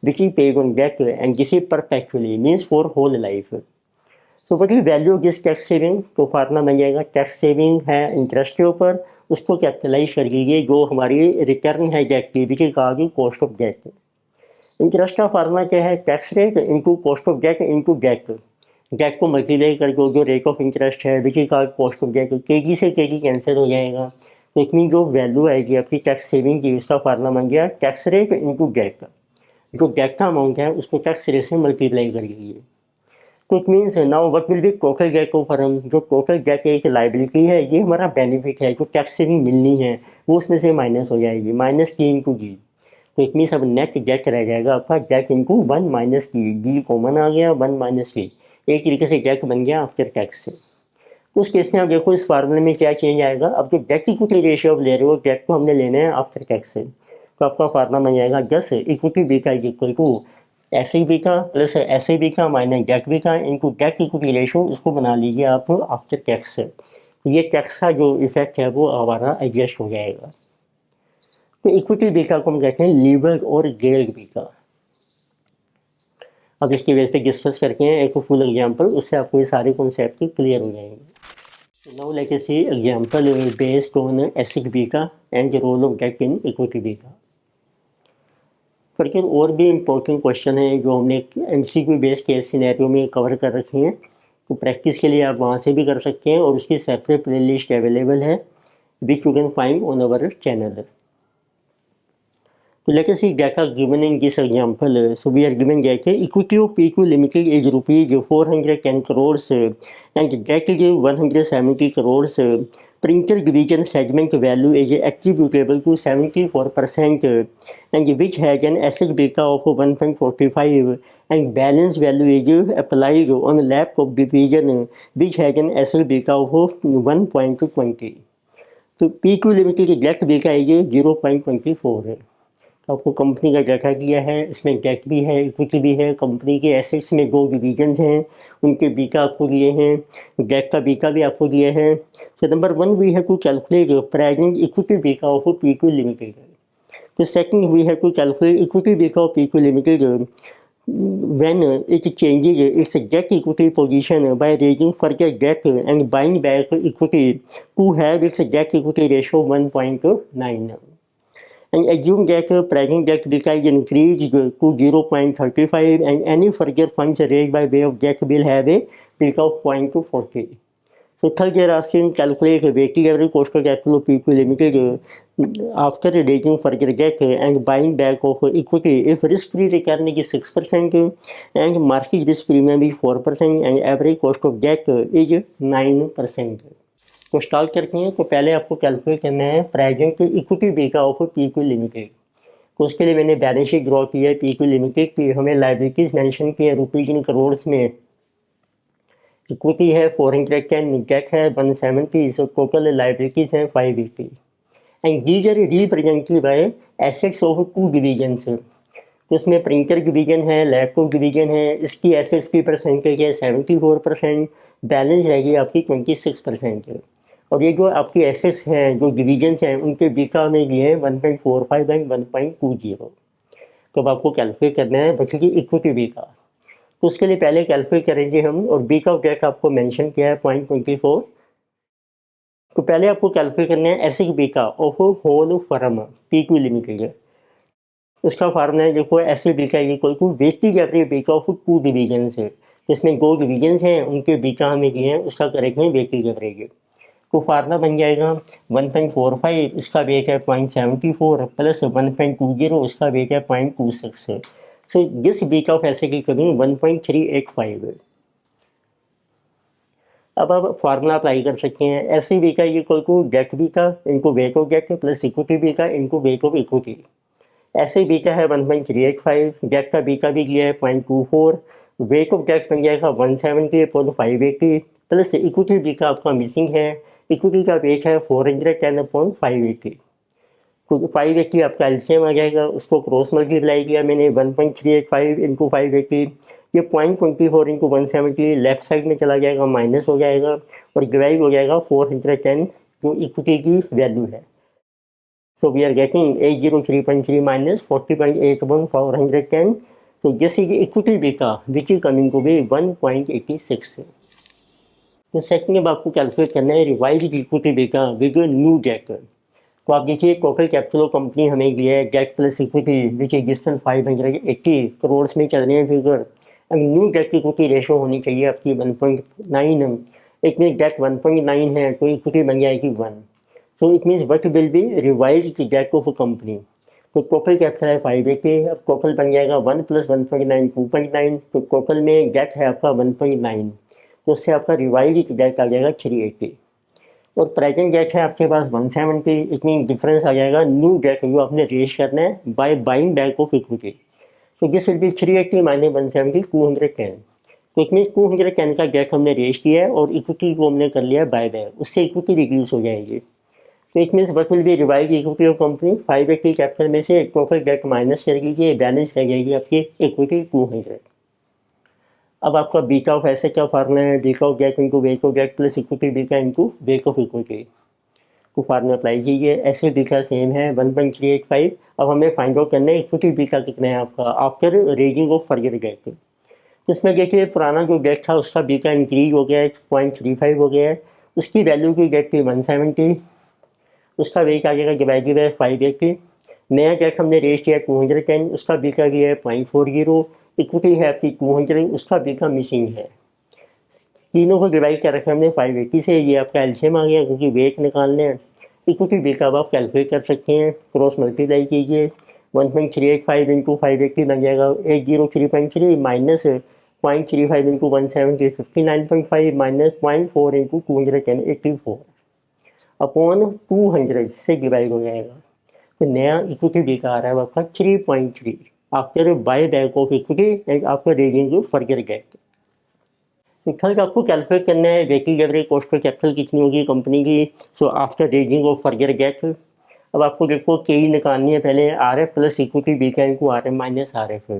which is paid on debt and this is perpetually means for whole life. तो बड़ी value of this tax saving, तो formula बन जाएगा tax saving है interest के ऊपर, उसको capitalise कर लीजिए जो हमारी रिटर्न है डेट की, which is called cost of debt. Interest का फार्मूला क्या है, tax rate into cost of debt into debt. Debt को मल्टीप्लाई करके जो रेट ऑफ इंटरेस्ट है which is called cost of debt, KG से केजी कैंसिल हो जाएगा। तो इतनी जो वैल्यू आएगी आपकी टैक्स सेविंग की, उसका फार्मूला बन गया टैक्स रेट इनटू डेट। जो डेट का अमाउंट है उसको टैक्स रेट से मल्टीप्लाई कर लीजिए। तो it means now what will B total date of firm, जो टोटल डेट एक लाइबिलिटी है, ये हमारा बेनिफिट है, जो टैक्स सेविंग मिलनी है वो उसमें से माइनस हो जाएगी, माइनस की इंटू जी। तो इट मीन्स अब नेट डेट रह जाएगा आपका डेट इंटू वन माइनस की, डी कॉमन आ गया, वन माइनस की, एक तरीके से डेट बन गया आफ्टर टैक्स से। तो उस केस में आप देखो इस फार्मूले में क्या चेंज आएगा, अब जो डेट इक्विटी रेशियो आप ले रहे हो डेट को हमने लेना है आफ्टर टैक्स से, तो आपका फार्मूला बन जाएगा just equity beta is equal to S B का प्लस एस बी का माइनस डेट बी का इनटू डेट इक्विटी रेशियो, इसको बना लीजिए आप आफ्टर टैक्स से। तो ये टैक्स का जो इफेक्ट है वो हमारा एडजस्ट हो जाएगा। तो इक्विटी बीटा को हम कहते हैं लीवर और गेयर बीटा। अब इसकी बेस पे डिस्कस करते हैं एक फुल एग्जांपल, उससे आपको ये सारे कॉन्सेप्ट क्लियर हो जाएंगे। Now let us see example based on asset beta and the role of debt in equity beta. लेकिन और भी इम्पोर्टेंट क्वेश्चन है जो हमने एमसीक्यू बेस्ड केस सिनेरियो में कवर कर रखे हैं, तो प्रैक्टिस के लिए आप वहाँ से भी कर सकते हैं और उसकी सेपरेट प्लेलिस्ट अवेलेबल है which you can find on our channel. तो let us see data given in this example, so we are given debt equity of PQ limited is rupees 410 crore and debt is 170 crore. Printer division segment value is attributable to 74% and which has an asset beta of 1.45 and balance value is applied on lap of division which has an asset beta of 1.20. तो PQ limited की date beta है 0.24 है। आपको company का data दिया है, इसमें date भी है इक्विटी भी है, कंपनी के एसेट्स में दो डिवीजन्स हैं उनके बीटा आपको दिए हैं, डेट का बीटा भी आपको दिए हैं। तो number one we have to calculate present equity beta of PQ limited. तो second we have to calculate equity beta of PQ limited when it changes its debt equity position by raising further debt and buying back equity to have its debt equity ratio 1.9. And assume that present debt beta is increased to 0.35 and any further funds raised by way of debt will have a beta of 0.40. So third they are asking calculate weighted average cost of capital of PQ Limited after raising further debt and buying back of equity if risk-free return is 6% and market risk premium is 4% and average cost of debt is 9%. तो start करते हैं। तो पहले आपको calculate करना है present equity beta of PQ limited. तो उसके लिए मैंने बैलेंस शीट ड्रॉ की है पीक्यू लिमिटेड की, हमें लाइबिलिटीज मेंशन की है रुपीज इन करोड़ में, इक्विटी है 410, डेट है 170, सो टोटल लाइबिलिटीज हैं 580 and these are represented by assets of two divisions. तो इसमें प्रिंटर डिवीजन है, लैपटॉप डिवीजन है, इसकी एसेट्स की परसेंटेज है 74%, बैलेंस रहेगी आपकी 26%। और ये जो आपकी एसेट्स हैं जो डिवीजन्स हैं उनके बीटा में भी है 1.45 एंड 1.20। तो अब आपको कैलकुलेट करना है बची की इक्विटी बीटा। तो उसके लिए पहले कैलकुलेट करेंगे हम, और बीटा ऑफ डेट आपको मेंशन किया है 0.24। तो पहले आपको कैलकुलेट करना है asset beta of whole firm PQ limited. उसका फार्मूला है देखो asset beta equal to weighted average beta of two division है। तो इसमें दो डिवीजन्स हैं उनके बीटा हमें दिए हैं, उसका करेंगे वेटेड एवरेज। तो फार्मूला बन जाएगा 1.45, इसका वेट है 0.74 प्लस 1.20, इसका वेट है 0.26। So this beta of acid की कमी 1.385। अब आप फार्मूला अप्लाई कर सकते हैं asset beta equal to debt beta into weight of debt plus equity beta into weight of equity. Asset beta है 1.385, डेट का बीटा भी दिया है 0.24, वेट ऑफ डेट बन जाएगा 170 अपॉन 580 प्लस इक्विटी बी का आपका मिसिंग है। इक्विटी का वेट है 410/580, तो 580 आपका एलसीएम आ जाएगा, उसको क्रॉस मल्टीप्लाई किया मैंने 1.385 इंटू 580, ये 0.24 इंटू 170 लेफ्ट साइड में चला जाएगा, माइनस हो जाएगा और डिवाइड हो जाएगा 410 जो इक्विटी की वैल्यू है। So we are getting 803.3 minus 40.81 तो जैसे कि इक्विटी बी का which is coming to be 1.86 है। तो सेकंड अब आपको कैलकुलेट करना है रिवाइज्ड इक्विटी बी का विद न्यू डेट। तो आप देखिए टोटल कैपिटल ऑफ कंपनी हमें दिया है डेट प्लस इक्विटी विच एग्जिस्टेंट 580 करोड़ में चल रहे हैं फिगर। अब न्यू डेट इक्विटी रेशो होनी चाहिए आपकी 1.9, इट मीन डेट 1.9 है तो इक्विटी बन जाएगी 1। So it means what will be revised debt of company. तो टोटल कैपिटल है 580, अब टोटल बन जाएगा 1 + 1.9 2.9, तो टोटल में डेट है आपका 1.9, तो उससे आपका रिवाइज्ड डेट आ जाएगा 380 और प्रेजेंट डेट है आपके पास 170। इतनी डिफरेंस आ जाएगा न्यू डेट जो आपने रेज करना है by buying back of equity. तो दिस विल बी 380 माइनस 170 210। तो इट मीन्स 210 का डेट हमने रेज किया है और इक्विटी को हमने कर लिया बाय बैक, उससे इक्विटी रिड्यूस हो जाएगी। तो it means what will be revise equity of company 580 capital में से टोटल डेट माइनस कर दीजिए, बैलेंस रह जाएगी आपकी इक्विटी 200। अब आपका बीटा ऑफ एसेट का फार्मूला है beta of debt into weight of debt plus equity beta into weight of equity को फार्मूला अप्लाई कीजिए। एसेट बीटा सेम है 1.385। अब हमें फाइंड आउट करना है इक्विटी बीटा कितना है आपका after raising of further debt. इसमें देखिए पुराना जो डेट था उसका बीटा इंक्रीज हो गया है 0.35 हो गया है, उसकी वैल्यू की डेट थी 170, उसका वेट आ जाएगा डिवाइडेड बाय 580। नया डेट हमने रेज किया 210, उसका बीटा दिया है 0.40, इक्विटी है आपकी 200, उसका बीटा मिसिंग है। तीनों को डिवाइड कर रखा हमने 580 से, ये आपका एलसीएम आ गया क्योंकि वेट निकालने हैं। इक्विटी बीटा अब आप कैलकुलेट कर सकते हैं, क्रॉस मल्टीप्लाई कीजिए 1.385 इंटू 580 बन जाएगा 803.3 minus 0.35 into 170 59.5 minus 0.4 into 210 84 upon 200 से डिवाइड हो जाएगा। तो नया इक्विटी बीटा आ रहा है आपका 3.3 after buy back of equity and after raising to further debt. Third आपको कैलकुलेट करना है weighted average cost of capital कितनी होगी कंपनी की, so after raising of further debt. अब आपको देखो के निकालनी है, पहले R F plus equity beta इनको R F minus R F है।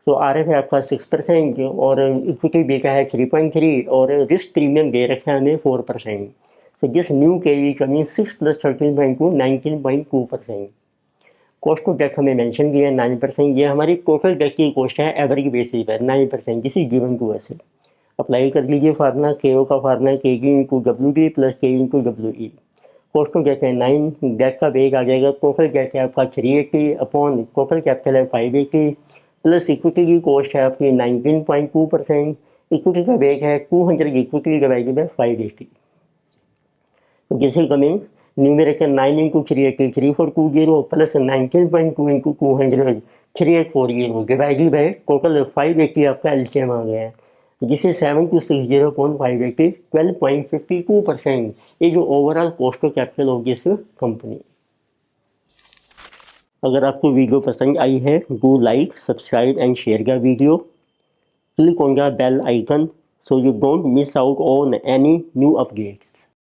तो आर एफ है आपका 6% और इक्विटी बीटा है 3.3 और रिस्क प्रीमियम दे रखा है हमें 4%। So this new KE coming 6 + 13.2 19.2%। Cost of debt हमें मेंशन किया है 9%, ये हमारी टोटल डेट की कॉस्ट है एवरेज बेसिस पर 9% किसी गिवन टू एसेट। अप्लाई कर लीजिए फार्मूला KO का formula KG into WB plus K into WE। Cost of debt है 9, डेट का बेग आ जाएगा, टोटल डेट है आपका 380 अपॉन टोटल कैपिटल है 580 प्लस इक्विटी की कॉस्ट है आपकी 19.2%, इक्विटी का बेग है 200 इक्विटी डिवाइडेड बाय 580। तो this is coming numerator 9 into 380 3420 plus 19.2 into 200 3840 divided by total 580 आपका एलसीएम आ गया है, जिसे 7260.580 12.52% ये जो ओवरऑल कॉस्ट ऑफ कैपिटल होगी इस कंपनी। अगर आपको वीडियो पसंद आई है do like subscribe and share का video, click on the bell icon so you don't miss out on any new updates।